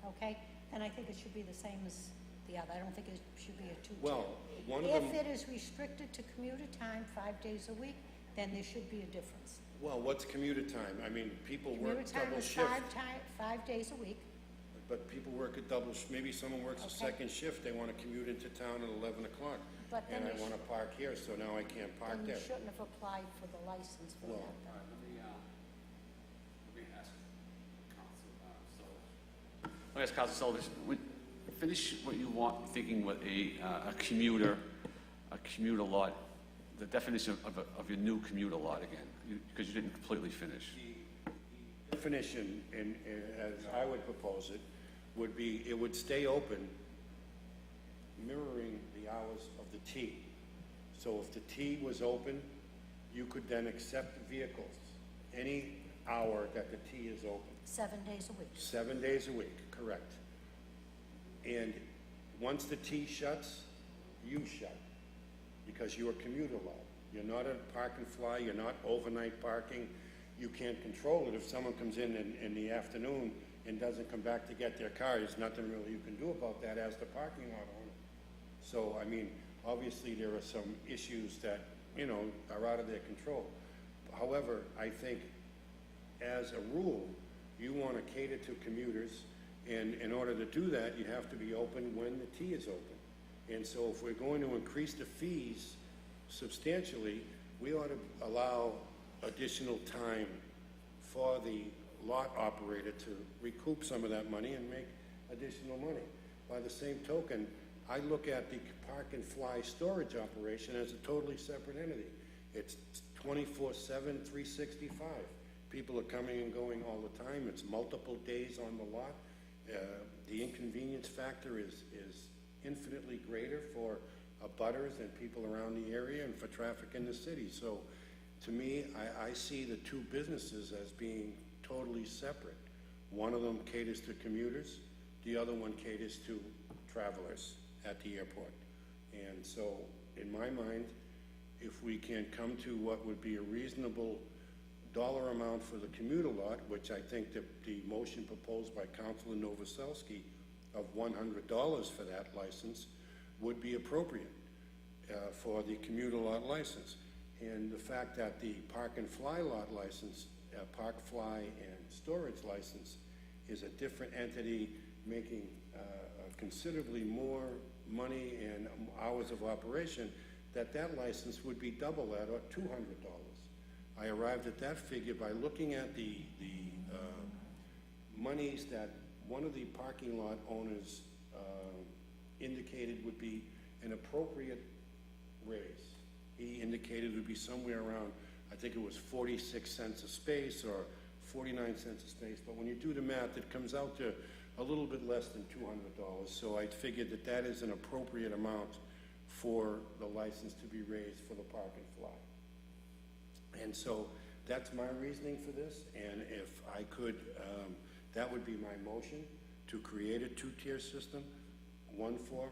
okay, then I think it should be the same as the other. I don't think it should be a two-tier. Well, one of them... If it is restricted to commuter time 5 days a week, then there should be a difference. Well, what's commuter time? I mean, people work Commuter time double is shift, 5 days a week. but people work a double, maybe someone works a Okay. second shift, they want to commute into town at 11 o'clock. But then And I you want to park here, so now I can't park Then you there. shouldn't have applied for the license for Well, that. All then. right, let me ask Council Sullivan. Let me ask Council Sullivan, finish what you want, thinking what a commuter lot, the definition of your new commuter lot again, because you didn't completely finish. The definition, and as I would propose it, would be, it would stay open mirroring the hours of the T. So if the T was open, you could then accept vehicles any hour that the T is open. 7 days a week. 7 days a week, correct. And once the T shuts, you shut, because you're a commuter lot. You're not a park and fly, you're not overnight parking. You can't control it. If someone comes in the afternoon and doesn't come back to get their car, there's nothing really you can do about that as the parking lot owner. So, I mean, obviously there are some issues that, you know, are out of their control. However, I think as a rule, you want to cater to commuters, and in order to do that, you have to be open when the T is open. And so if we're going to increase the fees substantially, we ought to allow additional time for the lot operator to recoup some of that money and make additional money. By the same token, I look at the park and fly storage operation as a totally separate entity. It's 24/7, 365. People are coming and going all the time. It's multiple days on the lot. The inconvenience factor is infinitely greater for abutters and people around the area and for traffic in the city. So to me, I see the two businesses as being totally separate. One of them caters to commuters, the other one caters to travelers at the airport. And so, in my mind, if we can come to what would be a reasonable dollar amount for the commuter lot, which I think that the motion proposed by Councilor Novoselsky of $100 for that license would be appropriate for the commuter lot license. And the fact that the park and fly lot license, park, fly, and storage license is a different entity making considerably more money and hours of operation, that license would be double that, or $200. I arrived at that figure by looking at the monies that one of the parking lot owners indicated would be an appropriate raise. He indicated it would be somewhere around, I think it was 46 cents a space or 49 cents a space, but when you do the math, it comes out to a little bit less than $200. So I figured that is an appropriate amount for the license to be raised for the park and fly. And so that's my reasoning for this, and if I could, that would be my motion, to create a two-tier system, one for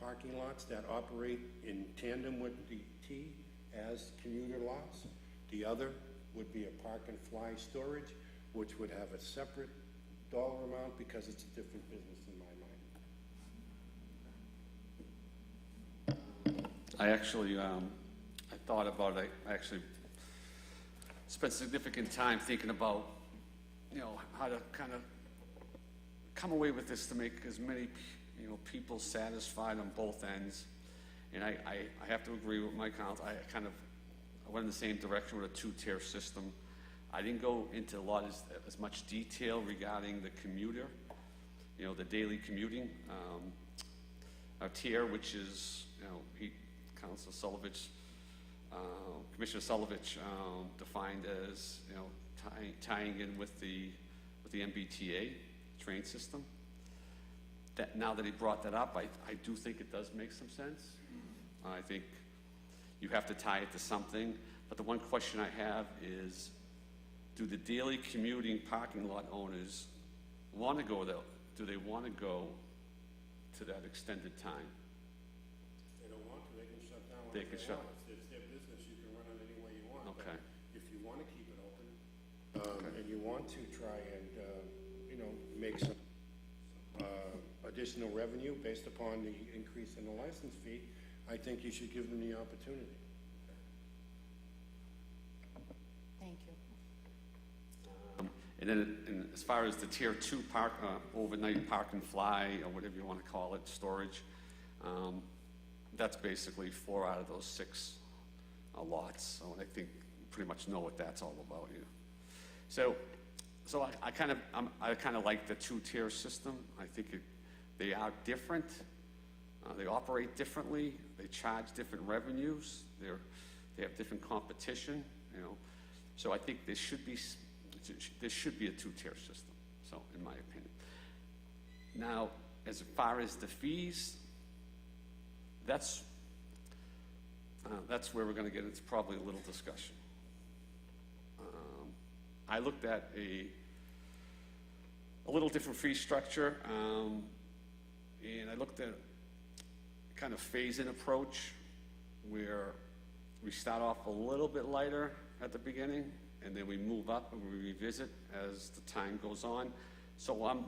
parking lots that operate in tandem with the T as commuter lots. The other would be a park and fly storage, which would have a separate dollar amount because it's a different business in my mind. I actually, I thought about it, I actually spent significant time thinking about, you know, how to kind of come away with this to make as many, you know, people satisfied on both ends. And I have to agree with my counsel. I went in the same direction with a two-tier system. I didn't go into a lot as much detail regarding the commuter, you know, the daily commuting. A tier, which is, you know, Councilor Solovich, Commissioner Solovich defined as, you know, tying in with the MBTA train system. That now that he brought that up, I do think it does make some sense. I think you have to tie it to something. But the one question I have is, do the daily commuting parking lot owners want to go there? Do they want to go to that extended time? If they don't want to, they can shut down They whenever can they shut- want. It's their business, you can run it any way you want. But Okay. if you want to keep it open, and you want to try and, make some additional revenue based upon the increase in the license fee, I think you should give them the opportunity. Thank you. And then, as far as the tier 2 park, overnight park and fly, or whatever you want to call it, storage, that's basically 4 out of those 6 lots. So I think you pretty much know what that's all about. So I kind of like the 2-tier system. I think they are different. They operate differently. They charge different revenues. They have different competition. So I think there should be a 2-tier system. So, in my opinion. Now, as far as the fees, that's where we're going to get into probably a little discussion. I looked at a little different fee structure, and I looked at kind of phase-in approach where we start off a little bit lighter at the beginning, and then we move up and we revisit as the time goes on. So I'm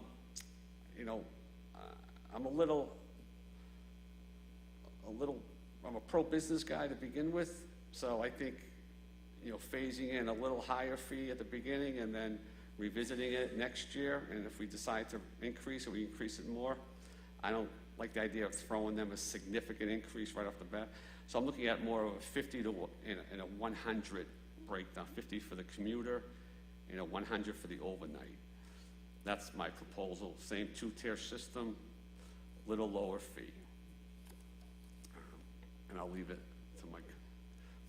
a pro-business guy to begin with, so I think, phasing in a little higher fee at the beginning and then revisiting it next year, and if we decide to increase it, we increase it more. I don't like the idea of throwing them a significant increase right off the bat. So I'm looking at more of a 50 and a 100 breakdown, 50 for the commuter and a 100 for the overnight. That's my proposal. Same 2-tier system, little lower fee. And I'll leave it to my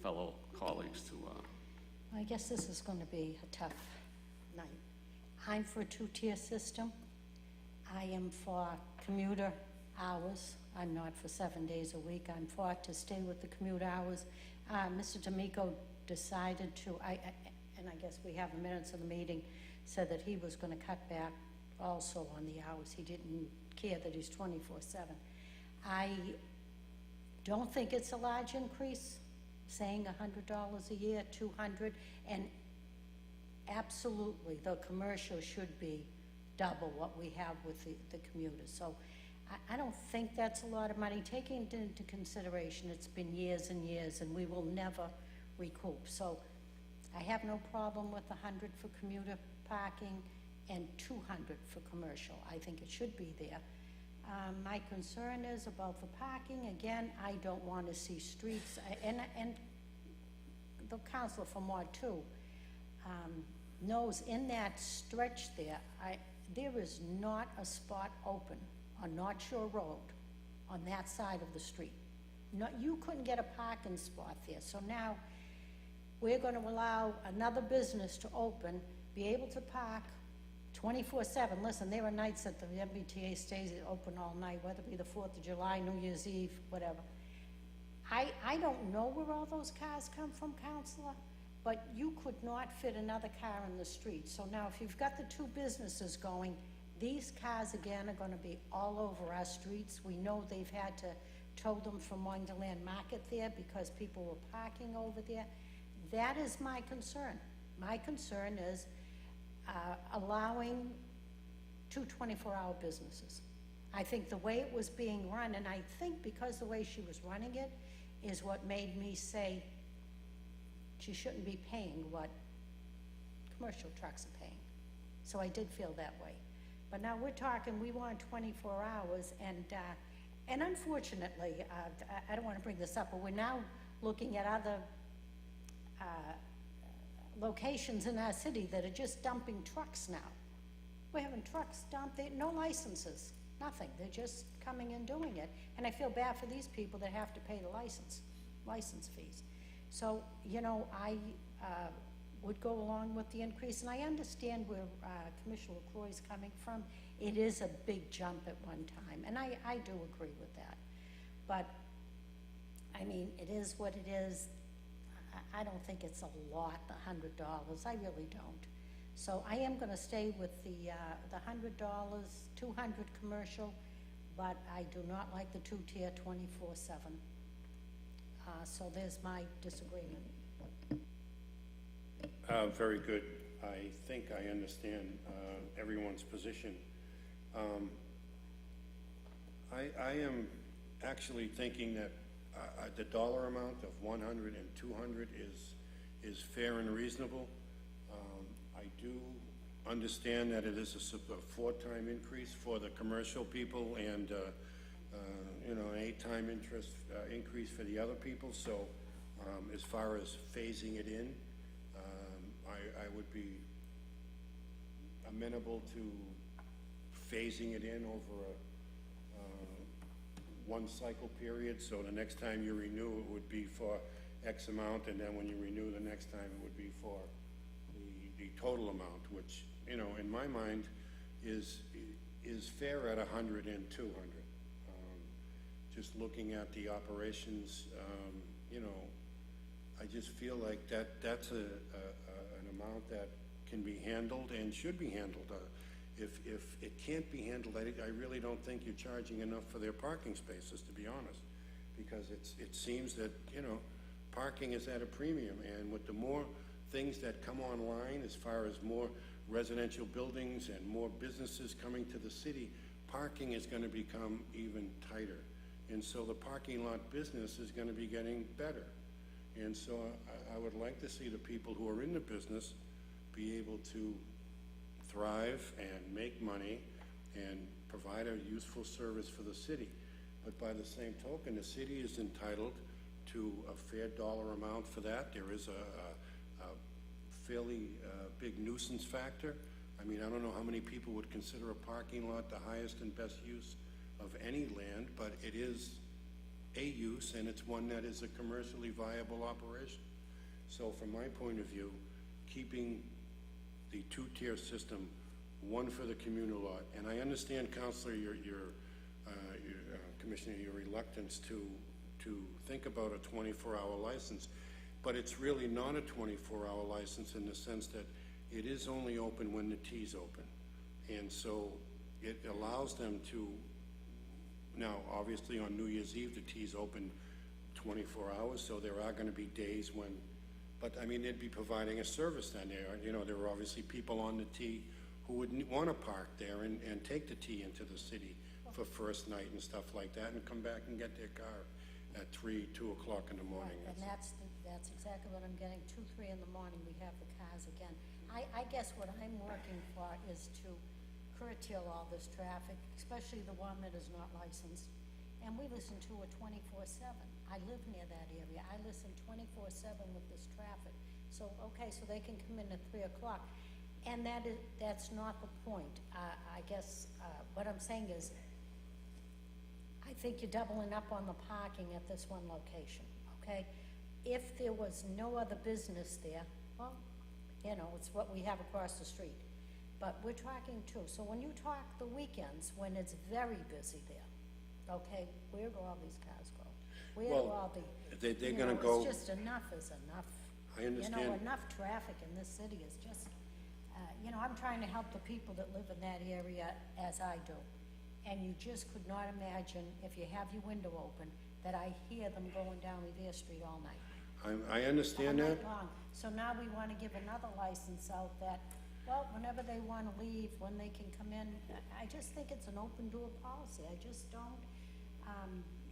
fellow colleagues to... I guess this is going to be a tough night. I'm for a 2-tier system. I am for commuter hours. I'm not for 7 days a week. I'm for to stay with the commuter hours. Mr. D'Amico decided to, and I guess we have the minutes of the meeting, said that he was going to cut back also on the hours. He didn't care that he's 24/7. I don't think it's a large increase, saying $100 a year, $200, and absolutely, the commercial should be double what we have with the commuters. So I don't think that's a lot of money. Taking it into consideration, it's been years and years, and we will never recoup. So I have no problem with 100 for commuter parking and 200 for commercial. I think it should be there. My concern is about the parking. Again, I don't want to see streets, and the councilor from Ward 2 knows in that stretch there, there is not a spot open on North Shore Road on that side of the street. You couldn't get a parking spot there. So now we're going to allow another business to open, be able to park 24/7. Listen, there are nights that the MBTA stays open all night, whether it be the 4th of July, New Year's Eve, whatever. I don't know where all those cars come from, Counselor, but you could not fit another car in the street. So now if you've got the 2 businesses going, these cars again are going to be all over our streets. We know they've had to tow them from Wonderland Market there because people were parking over there. That is my concern. My concern is allowing 2 24-hour businesses. I think the way it was being run, and I think because the way she was running it is what made me say she shouldn't be paying what commercial trucks are paying. So I did feel that way. But now we're talking, we want 24 hours, and unfortunately, I don't want to bring this up, but we're now looking at other locations in our city that are just dumping trucks now. We're having trucks dumped, no licenses, nothing. They're just coming and doing it. And I feel bad for these people that have to pay the license fees. So, I would go along with the increase, and I understand where Commissioner LaCroix is coming from. It is a big jump at one time, and I do agree with that. But, I mean, it is what it is. I don't think it's a lot, the $100, I really don't. So I am gonna stay with the $100, 200 commercial, but I do not like the two-tier 24/7. So there's my disagreement. Very good. I think I understand everyone's position. I am actually thinking that the dollar amount of 100 and 200 is fair and reasonable. I do understand that it is a 4-time increase for the commercial people and an 8-time increase for the other people. So as far as phasing it in, I would be amenable to phasing it in over a one cycle period. So the next time you renew, it would be for X amount, and then when you renew the next time, it would be for the total amount, which, in my mind, is fair at 100 and 200. Just looking at the operations, I just feel like that's an amount that can be handled and should be handled. If it can't be handled, I really don't think you're charging enough for their parking spaces, to be honest, because it seems that, parking is at a premium, and with the more things that come online, as far as more residential buildings and more businesses coming to the city, parking is going to become even tighter. And so the parking lot business is going to be getting better. And so I would like to see the people who are in the business be able to thrive and make money and provide a useful service for the city. But by the same token, the city is entitled to a fair dollar amount for that. There is a fairly big nuisance factor. I mean, I don't know how many people would consider a parking lot the highest and best use of any land, but it is a use, and it's one that is a commercially viable operation. So from my point of view, keeping the two-tier system, one for the communal lot, and I understand, Councilor, your Commissioner, your reluctance to think about a 24-hour license, but it's really not a 24-hour license in the sense that it is only open when the T's open. And so it allows them to, now obviously on New Year's Eve, the T's open 24 hours, so there are going to be days when, but I mean, they'd be providing a service then there. There are obviously people on the T who would want to park there and take the T into the city for first night and stuff like that, and come back and get their car at 2 o'clock in the morning. Right, and that's exactly what I'm getting, 2, 3 in the morning, we have the cars again. I guess what I'm working for is to curtail all this traffic, especially the one that is not licensed. And we listen to it 24/7. I live near that area. I listen 24/7 with this traffic. So, okay, so they can come in at 3 o'clock. And that's not the point. I guess what I'm saying is, I think you're doubling up on the parking at this one location, okay? If there was no other business there, well, it's what we have across the street. But we're talking two. So when you talk the weekends, when it's very busy there, okay, where do all these cars go? Where do all the... They're going to go... It's just enough is enough. I understand. Enough traffic in this city is just... I'm trying to help the people that live in that area as I do. And you just could not imagine, if you have your window open, that I hear them going down Revere Street all night. I understand All that. night long. So now we want to give another license out that, well, whenever they want to leave, when they can come in. I just think it's an open door policy. I just don't,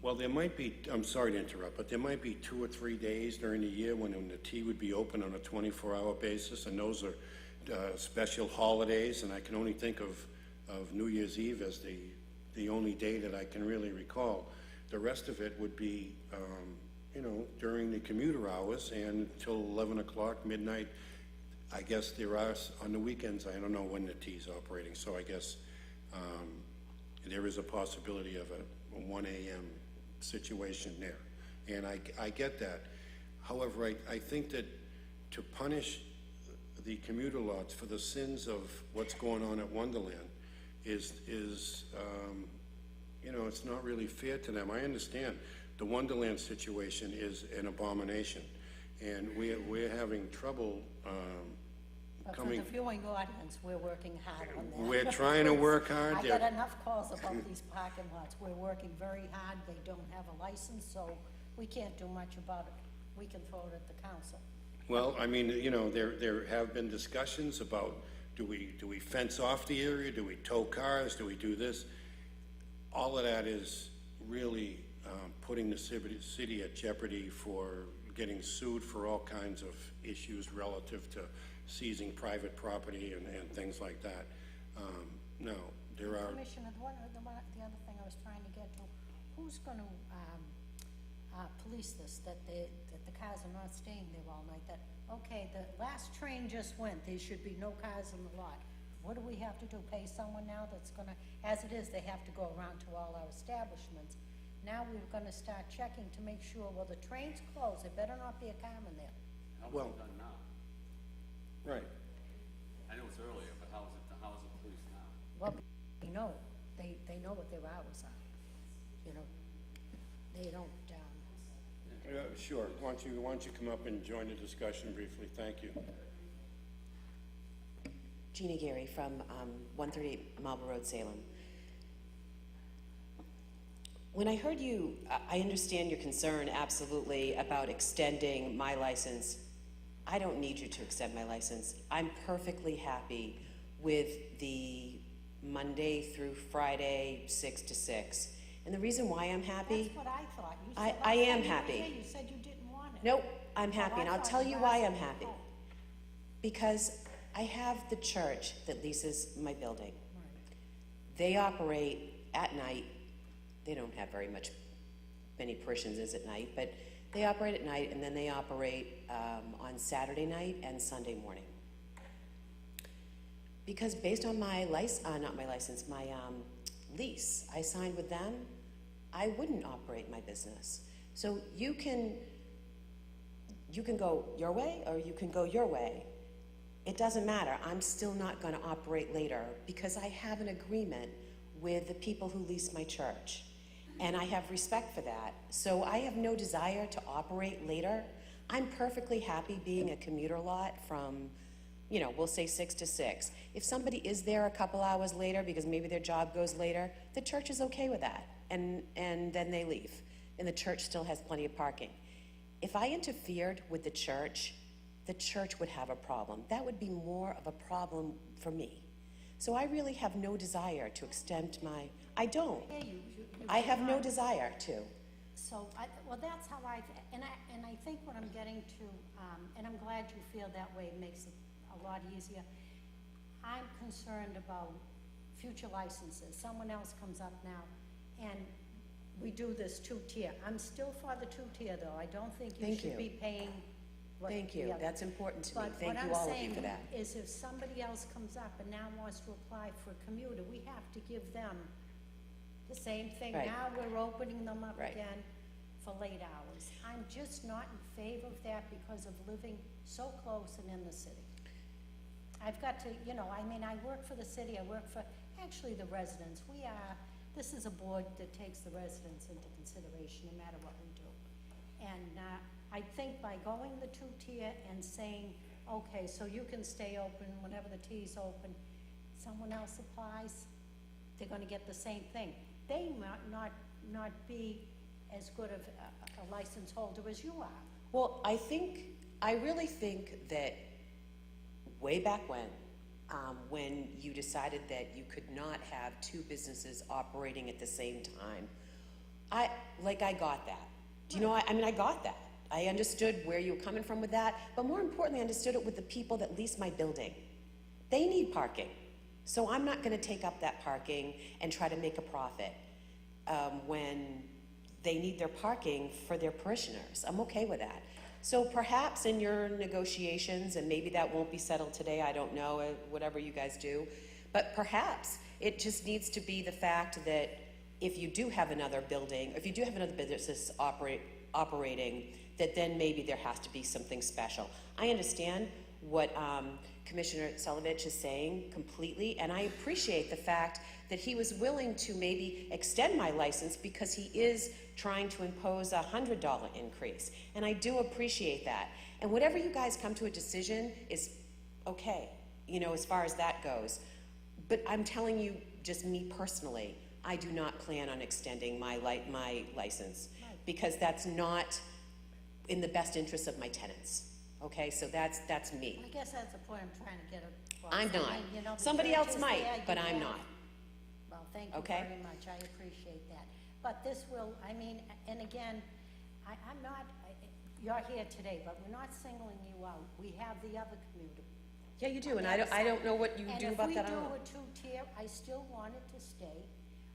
Well, there might be, I'm sorry to interrupt, but there might be 2 or 3 days during the year when the T would be open on a 24-hour basis, and those are special holidays, and I can only think of New Year's Eve as the only day that I can really recall. The rest of it would be, during the commuter hours and until 11 o'clock, midnight. I guess there are, on the weekends, I don't know when the T's operating, so I guess there is a possibility of a 1 a.m. situation there. And I get that. However, I think that to punish the commuter lots for the sins of what's going on at Wonderland is it's not really fair to them. I understand the Wonderland situation is an abomination, and we're having trouble But for coming. the viewing audience, we're working hard on that. We're trying to work hard. I They're- get enough calls about these parking lots. We're working very hard. They don't have a license, so we can't do much about it. We can throw it at the council. Well, I mean, you know, there have been discussions about, do we fence off the area? Do we tow cars? Do we do this? All of that is really putting the city at jeopardy for getting sued for all kinds of issues relative to seizing private property and things like that. No, there are, Commissioner, the other thing I was trying to get to, who's gonna, police this, that the cars are not staying there all night? That, okay, the last train just went, there should be no cars in the lot. What do we have to do, pay someone now that's gonna, as it is, they have to go around to all our establishments. Now we're gonna start checking to make sure, well, the train's closed, there better not be a car in there. How is Well- it done now? right. I know it's earlier, but how is it policed now? Well, they know what their hours are, you know, they don't, Sure. Why don't you come up and join the discussion briefly? Thank you. Jeannie Gary from 138 Marlborough Road, Salem. When I heard you, I understand your concern absolutely about extending my license. I don't need you to extend my license. I'm perfectly happy with the Monday through Friday, 6 to 6. And the reason why I'm happy, that's what I thought. You I said am last time you were happy. here, you said you didn't want it. Nope, I'm happy, Well, and I I'll thought tell you you why asked I'm me. happy. Oh. Because I have the church that leases my building. They operate at night. They don't have many parishioners at night, but they operate at night, and then they operate on Saturday night and Sunday morning. Because based on my lease I signed with them, I wouldn't operate my business. So you can go your way or you can go your way. It doesn't matter. I'm still not going to operate later because I have an agreement with the people who lease my church. And I have respect for that. So I have no desire to operate later. I'm perfectly happy being a commuter lot from, we'll say 6 to 6. If somebody is there a couple hours later because maybe their job goes later, the church is okay with that. And then they leave. And the church still has plenty of parking. If I interfered with the church would have a problem. That would be more of a problem for me. So I really have no desire to extend I don't. Yeah, I have no desire to. So, well, that's how and I think what I'm getting to, and I'm glad you feel that way, it makes it a lot easier. I'm concerned about future licenses. Someone else comes up now, and we do this two-tier. I'm still for the two-tier, though. I don't think you Thank should you. be paying what Thank the you. other- That's important to me. But Thank what you, I'm all of you, for that. saying is if somebody else comes up and now wants to apply for a commuter, we have to give them the same thing. Right. Now we're opening them up Right. again for late hours. I'm just not in favor of that because of living so close and in the city. I've got to, I work for the city, I work for, actually, the residents. This is a board that takes the residents into consideration no matter what we do. And I think by going the two-tier and saying, okay, so you can stay open whenever the T's open, someone else applies, they're gonna get the same thing. They might not be as good of a license holder as you are. Well, I really think that way back when you decided that you could not have two businesses operating at the same time, I got that. Do you know, I got that. I understood where you were coming from with that, but more importantly, I understood it with the people that lease my building. They need parking. So I'm not gonna take up that parking and try to make a profit when they need their parking for their parishioners. I'm okay with that. So perhaps in your negotiations, and maybe that won't be settled today, I don't know, whatever you guys do, but perhaps it just needs to be the fact that if you do have another building, if you do have another business operating, that then maybe there has to be something special. I understand what Commissioner Celovich is saying completely, and I appreciate the fact that he was willing to maybe extend my license because he is trying to impose a $100 increase, and I do appreciate that. And whatever you guys come to a decision is okay, you know, as far as that goes. But I'm telling you, just me personally, I do not plan on extending my license, because that's not in the best interest of my tenants. Okay, so that's me. I guess that's the point I'm trying to get across. I'm not. I mean, you know, the Somebody church else is might, there, but you I'm have- not. Well, thank you Okay. very much, I appreciate that. But this will, I mean, and again, I'm not, you're here today, but we're not singling you out. We have the other commuter. Yeah, you do, and I don't know what you do about that. I don't know. And if we do a two-tier, I still wanted to stay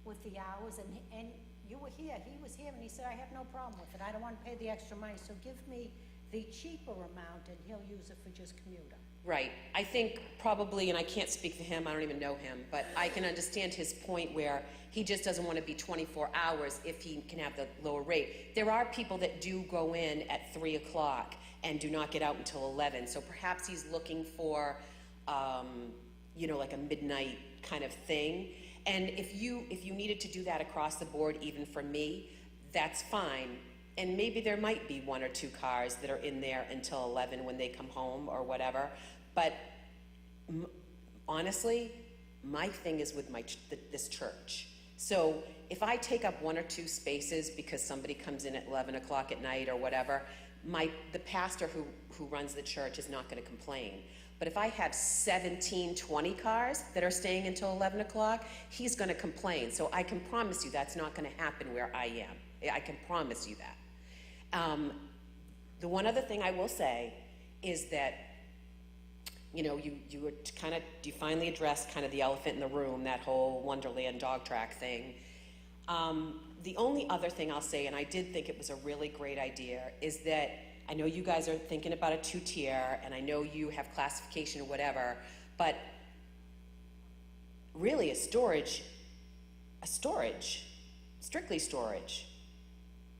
with the hours, and you were here, he was here, and he said, I have no problem with it, I don't want to pay the extra money, so give me the cheaper amount, and he'll use it for just commuter. Right. I think probably, and I can't speak for him, I don't even know him, but I can understand his point where he just doesn't want to be 24 hours if he can have the lower rate. There are people that do go in at 3 o'clock and do not get out until 11, so perhaps he's looking for, you know, like a midnight kind of thing. And if you needed to do that across the board, even for me, that's fine. And maybe there might be 1 or 2 cars that are in there until 11 when they come home or whatever. But honestly, my thing is with this church. So if I take up 1 or 2 spaces because somebody comes in at 11 o'clock at night or whatever, the pastor who runs the church is not going to complain. But if I have 17, 20 cars that are staying until 11 o'clock, he's going to complain. So I can promise you that's not going to happen where I am. I can promise you that. The one other thing I will say is that, you know, you finally addressed kind of the elephant in the room, that whole Wonderland dog track thing. The only other thing I'll say, and I did think it was a really great idea, is that I know you guys are thinking about a 2-tier, and I know you have classification or whatever, but really a storage, strictly storage,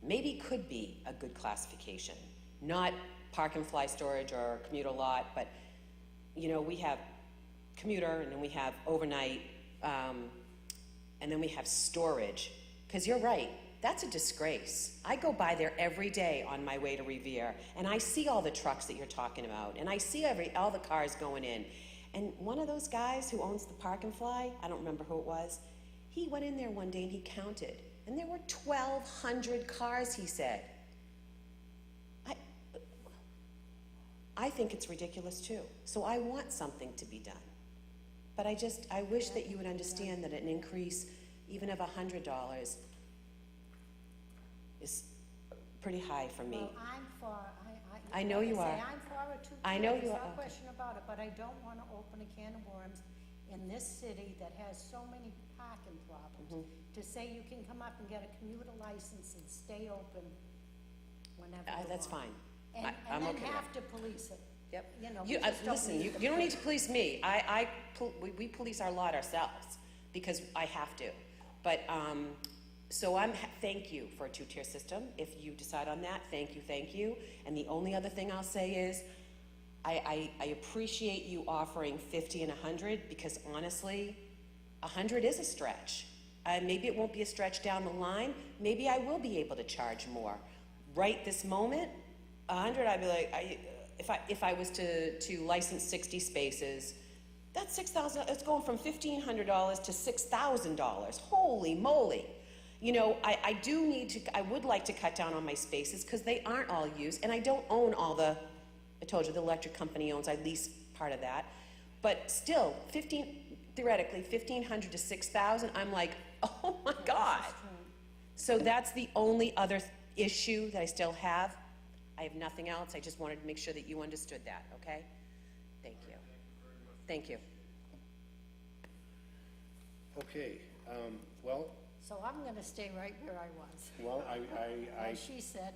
maybe could be a good classification. Not park and fly storage or commuter lot, but, you know, we have commuter, and then we have overnight, and then we have storage. Because you're right, that's a disgrace. I go by there every day on my way to Revere, and I see all the trucks that you're talking about, and I see all the cars going in. And one of those guys who owns the Park and Fly, I don't remember who it was, he went in there one day and he counted, and there were 1,200 cars, he said. I think it's ridiculous too. So I want something to be done. But I wish that you would understand that an increase, even of $100, is pretty high for me. Well, I'm for, I know you are. I'm for a two-tier. I know you are. There's no question about it, but I don't want to open a can of worms in this city that has so many parking problems. To say you can come up and get a commuter license and stay open whenever you want. That's fine. And I'm then okay with have to police it. Yep. You know, You, we just don't listen, need you don't need to police me. We police our lot ourselves because I have to. But, so thank you for a 2-tier system. If you decide on that, thank you. And the only other thing I'll say is, I appreciate you offering 50 and 100 because honestly, 100 is a stretch. Maybe it won't be a stretch down the line. Maybe I will be able to charge more. Right this moment, 100, I'd be like, if I was to license 60 spaces, that's $6,000. It's going from $1,500 to $6,000. Holy moly! You know, I would like to cut down on my spaces because they aren't all used, and I don't own all the. I told you the electric company owns. I lease part of that, but still, theoretically, 1,500 to 6,000. I'm like, oh my God! So that's the only other issue that I still have. I have nothing else. I just wanted to make sure that you understood that, okay? Thank you. Thank you. Okay, well, So I'm gonna stay right where I was. well, As she said,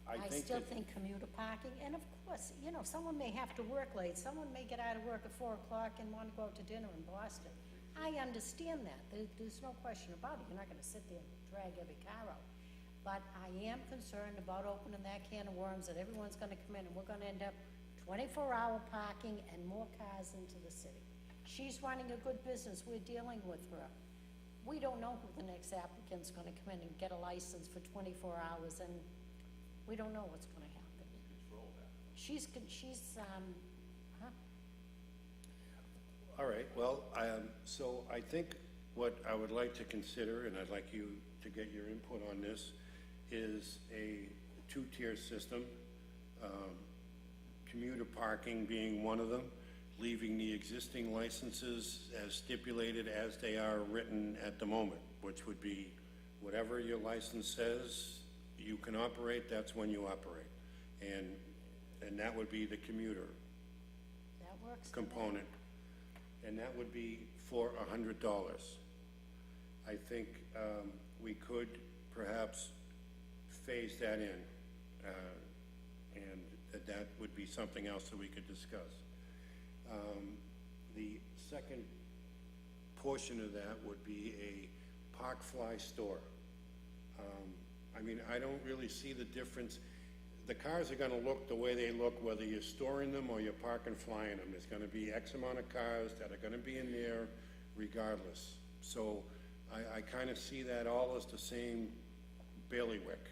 I think still that- think commuter parking, and of course, you know, someone may have to work late, someone may get out of work at 4 o'clock and want to go out to dinner in Boston. I understand that, there's no question about it, you're not gonna sit there and drag every car out. But I am concerned about opening that can of worms, that everyone's gonna come in and we're gonna end up 24-hour parking and more cars into the city. She's running a good business, we're dealing with her. We don't know who the next applicant's gonna come in and get a license for 24 hours, and we don't know what's gonna happen. She's, huh? All right, well, so I think what I would like to consider, and I'd like you to get your input on this, is a two-tier system, commuter parking being one of them, leaving the existing licenses as stipulated as they are written at the moment, which would be whatever your license says you can operate, that's when you operate. And that would be the commuter That works. component, and that would be for $100. I think we could perhaps phase that in, and that would be something else that we could discuss. The second portion of that would be a Park Fly store. I mean, I don't really see the difference. The cars are gonna look the way they look, whether you're storing them or you're park and flying them. There's gonna be X amount of cars that are gonna be in there regardless. So I kind of see that all as the same bailiwick.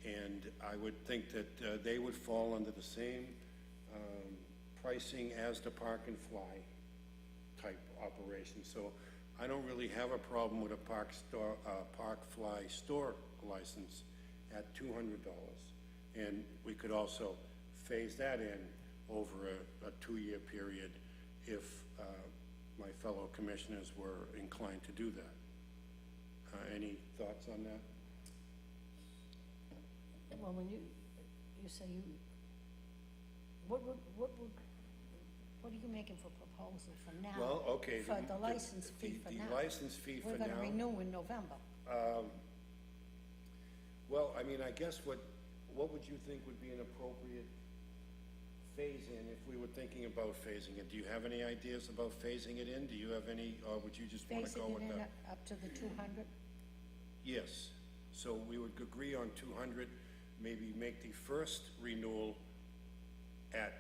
And I would think that they would fall under the same pricing as the park and fly type operation. So I don't really have a problem with a park fly store license at $200. And we could also phase that in over a 2-year period if my fellow commissioners were inclined to do that. Any thoughts on that? Well, when you say you, what are you making for proposal for now? Well, okay. For the license fee for now? The license fee for now. We're gonna renew in November. Well, I mean, I guess what would you think would be an appropriate phase-in if we were thinking about phasing it? Do you have any ideas about phasing it in? Do you have any, or would you just want to go with Phasing it in that? up to the 200? Yes, so we would agree on 200, maybe make the first renewal at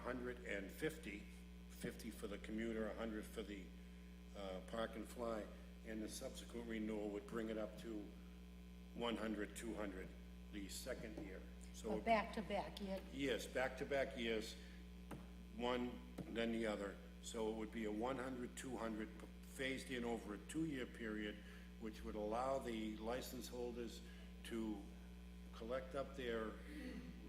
150, 50 for the commuter, 100 for the park and fly, and the subsequent renewal would bring it up to 100, 200, the second year. So Or back to back, yeah? yes, back-to-back years, one, then the other. So it would be a 100, 200 phased in over a 2-year period, which would allow the license holders to collect up their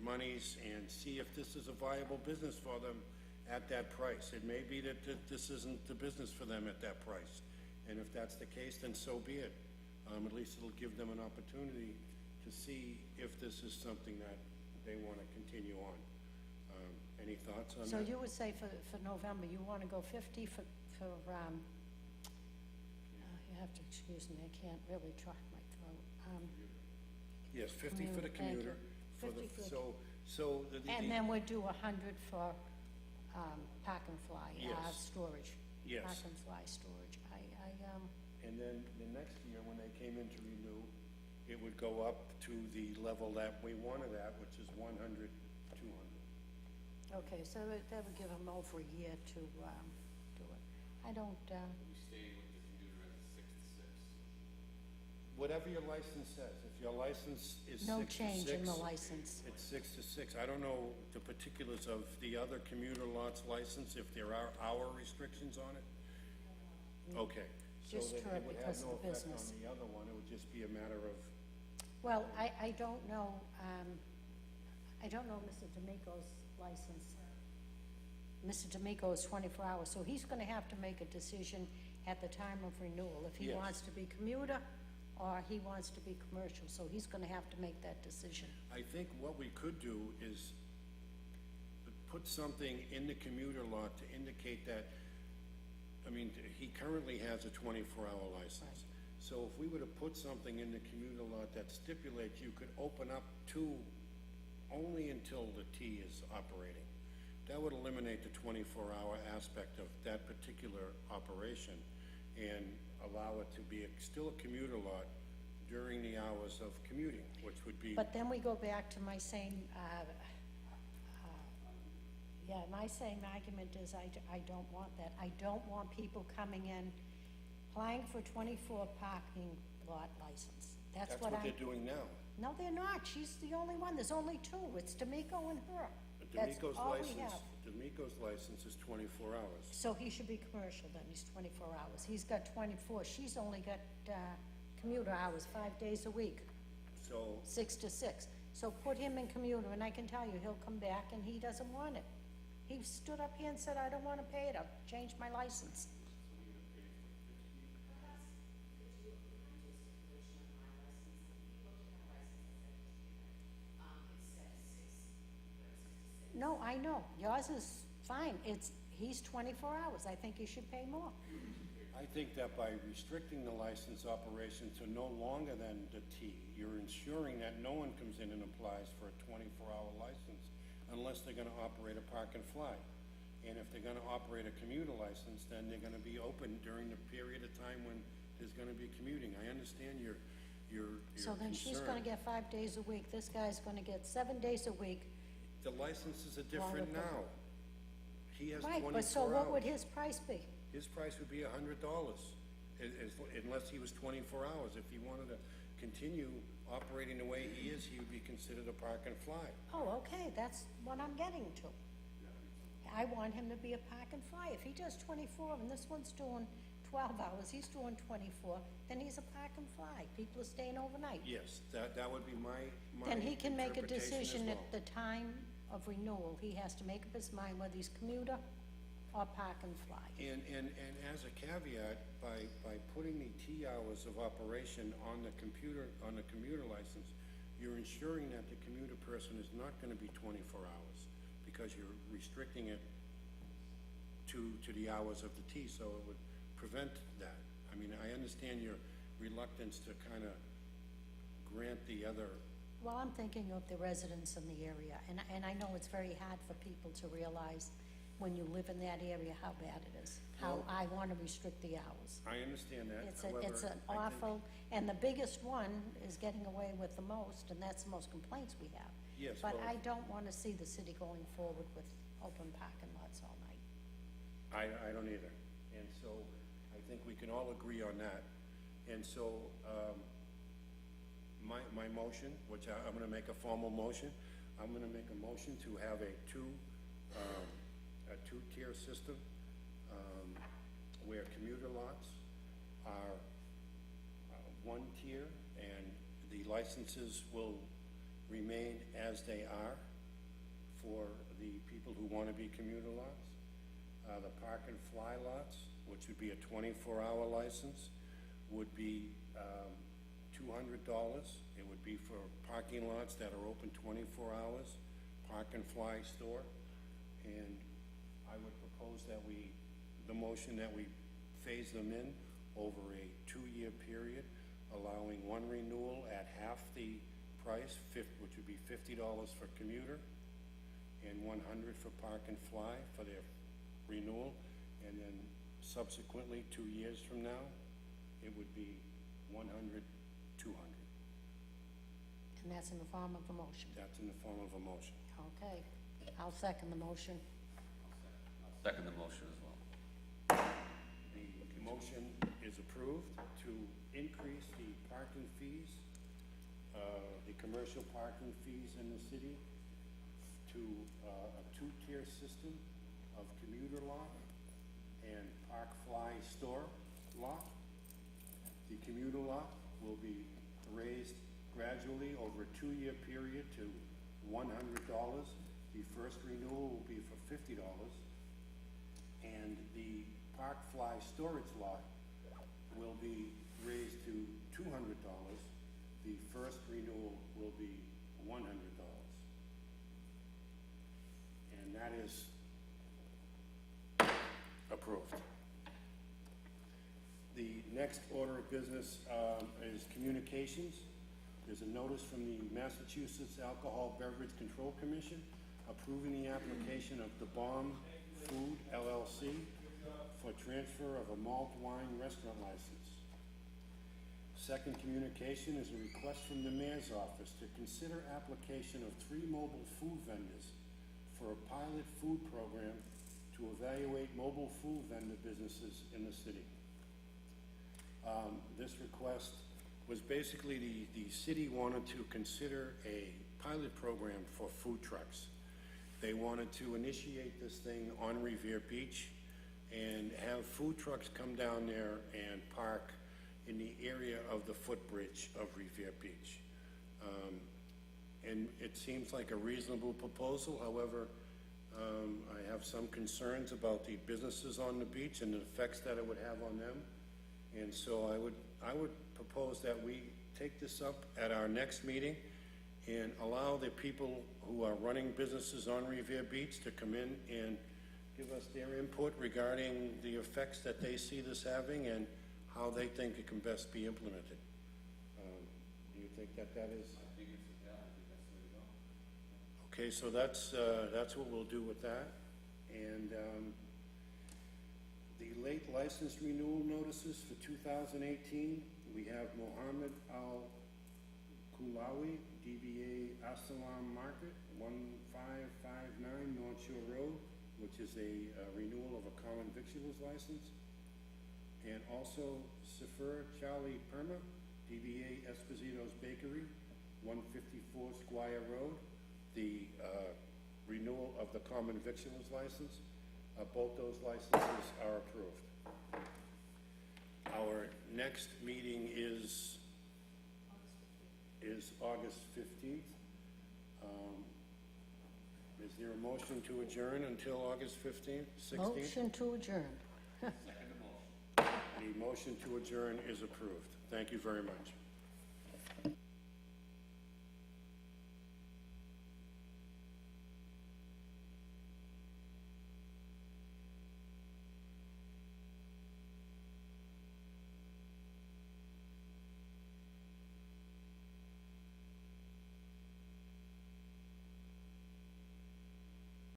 monies and see if this is a viable business for them at that price. It may be that this isn't the business for them at that price. And if that's the case, then so be it. At least it'll give them an opportunity to see if this is something that they want to continue on. Any thoughts on that? So you would say for November, you want to go 50 for, you have to excuse me, I can't really track my throat. Yes, 50 for the Thank you. commuter. For the, 50 for the- so the. And then we'd do 100 for park and fly, Yes. storage. Yes. Park and fly storage. And then the next year, when they came in to renew, it would go up to the level that we wanted at, which is 100, 200. Okay, so that would give them over a year to do it. I don't, We stayed with the commuter at 6 to 6. Whatever your license says, if your license is 6 to 6. no change in the license. It's 6 to 6. I don't know the particulars of the other commuter lots license, if there are hour restrictions on it. Okay. Just So for that it would have because no of the effect business. on the other one, it would just be a matter of, Well, I don't know, Mr. D'Amico's license. Mr. D'Amico is 24 hours, so he's gonna have to make a decision at the time of renewal, if he Yes. wants to be commuter or he wants to be commercial, so he's gonna have to make that decision. I think what we could do is put something in the commuter lot to indicate that, I mean, he currently has a 24-hour license. So if we were to put something in the commuter lot that stipulates you could open up to only until the T is operating, that would eliminate the 24-hour aspect of that particular operation and allow it to be still a commuter lot during the hours of commuting, which would be. But then we go back to my saying, Yeah, my same argument is I don't want that. I don't want people coming in, applying for 24 parking lot license. That's what they're doing now. No, they're not. She's the only one. There's only two. It's D'Amico and her. But That's all we have. D'Amico's license is 24 hours. So he should be commercial then. He's 24 hours. He's got 24. She's only got commuter hours, 5 days a week, So, 6 to 6. So put him in commuter, and I can tell you, he'll come back and he doesn't want it. He stood up here and said, I don't want to pay it. I'll change my license. No, I know. Yours is fine. He's 24 hours. I think you should pay more. I think that by restricting the license operation to no longer than the T, you're ensuring that no one comes in and applies for a 24-hour license unless they're gonna operate a park and fly. And if they're gonna operate a commuter license, then they're gonna be open during the period of time when there's gonna be commuting. I understand your So then she's gonna concern. get 5 days a week. This guy's gonna get 7 days a week. The licenses are different now. He has 24 hours. Right, but so what would his price be? His price would be $100, unless he was 24 hours. If he wanted to continue operating the way he is, he would be considered a park and fly. Oh, okay, that's what I'm getting to. I want him to be a park and fly. If he does 24 and this one's doing 12 hours, he's doing 24, then he's a park and fly. People are staying overnight. Yes, that would be my Then he can make a interpretation as decision well. at the time of renewal. He has to make up his mind whether he's commuter or park and fly. And as a caveat, by putting the T hours of operation on the commuter license, you're ensuring that the commuter person is not gonna be 24 hours, because you're restricting it to the hours of the T, so it would prevent that. I mean, I understand your reluctance to kinda grant the other. Well, I'm thinking of the residents in the area, and I know it's very hard for people to realize when you live in that area how bad it is, how I want to restrict the hours. I understand that, It's however, an I think- awful, and the biggest one is getting away with the most, and that's the most complaints we have. Yes, But well- I don't want to see the city going forward with open parking lots all night. I don't either. And so I think we can all agree on that. And so, my motion, which I'm gonna make a formal motion, I'm gonna make a motion to have a two-tier system, where commuter lots are one tier, and the licenses will remain as they are for the people who wanna be commuter lots. The park and fly lots, which would be a 24-hour license, would be $200. It would be for parking lots that are open 24 hours, park and fly store. And I would propose that the motion that we phase them in over a 2-year period, allowing one renewal at half the price, which would be $50 for commuter, and $100 for park and fly for their renewal, and then subsequently, 2 years from now, it would be $100, $200. And that's in the form of a motion. That's in the form of a motion. Okay, I'll second the motion. Second the motion as well. The motion is approved to increase the parking fees, the commercial parking fees in the city to a 2-tier system of commuter lot and park fly store lot. The commuter lot will be raised gradually over a 2-year period to $100. The first renewal will be for $50. And the park fly storage lot will be raised to $200. The first renewal will be $100. And that is approved. The next order of business is communications. There's a notice from the Massachusetts Alcohol Beverage Control Commission approving the application of the Bomb Food LLC for transfer of a malt wine restaurant license. Second communication is a request from the mayor's office to consider application of 3 mobile food vendors for a pilot food program to evaluate mobile food vendor businesses in the city. This request was basically the city wanted to consider a pilot program for food trucks. They wanted to initiate this thing on Revere Beach and have food trucks come down there and park in the area of the footbridge of Revere Beach. And it seems like a reasonable proposal. However, I have some concerns about the businesses on the beach and the effects that it would have on them. And so I would propose that we take this up at our next meeting and allow the people who are running businesses on Revere Beach to come in and give us their input regarding the effects that they see this having and how they think it can best be implemented. Do you think that that is? I think it's, yeah, I think that's the way to go. Okay, so that's what we'll do with that. And the late license renewal notices for 2018, we have Mohammed Al-Kulawi, DBA Asalam Market, 1559 North Shore Road, which is a renewal of a common victuals license. And also Safir Charlie Perma, DBA Esposito's Bakery, 154 Squire Road, the renewal of the common victuals license. Both those licenses are approved. Our next meeting is August 15th. Is there a motion to adjourn until August 15th, 16th? Motion to adjourn. The motion to adjourn is approved. Thank you very much.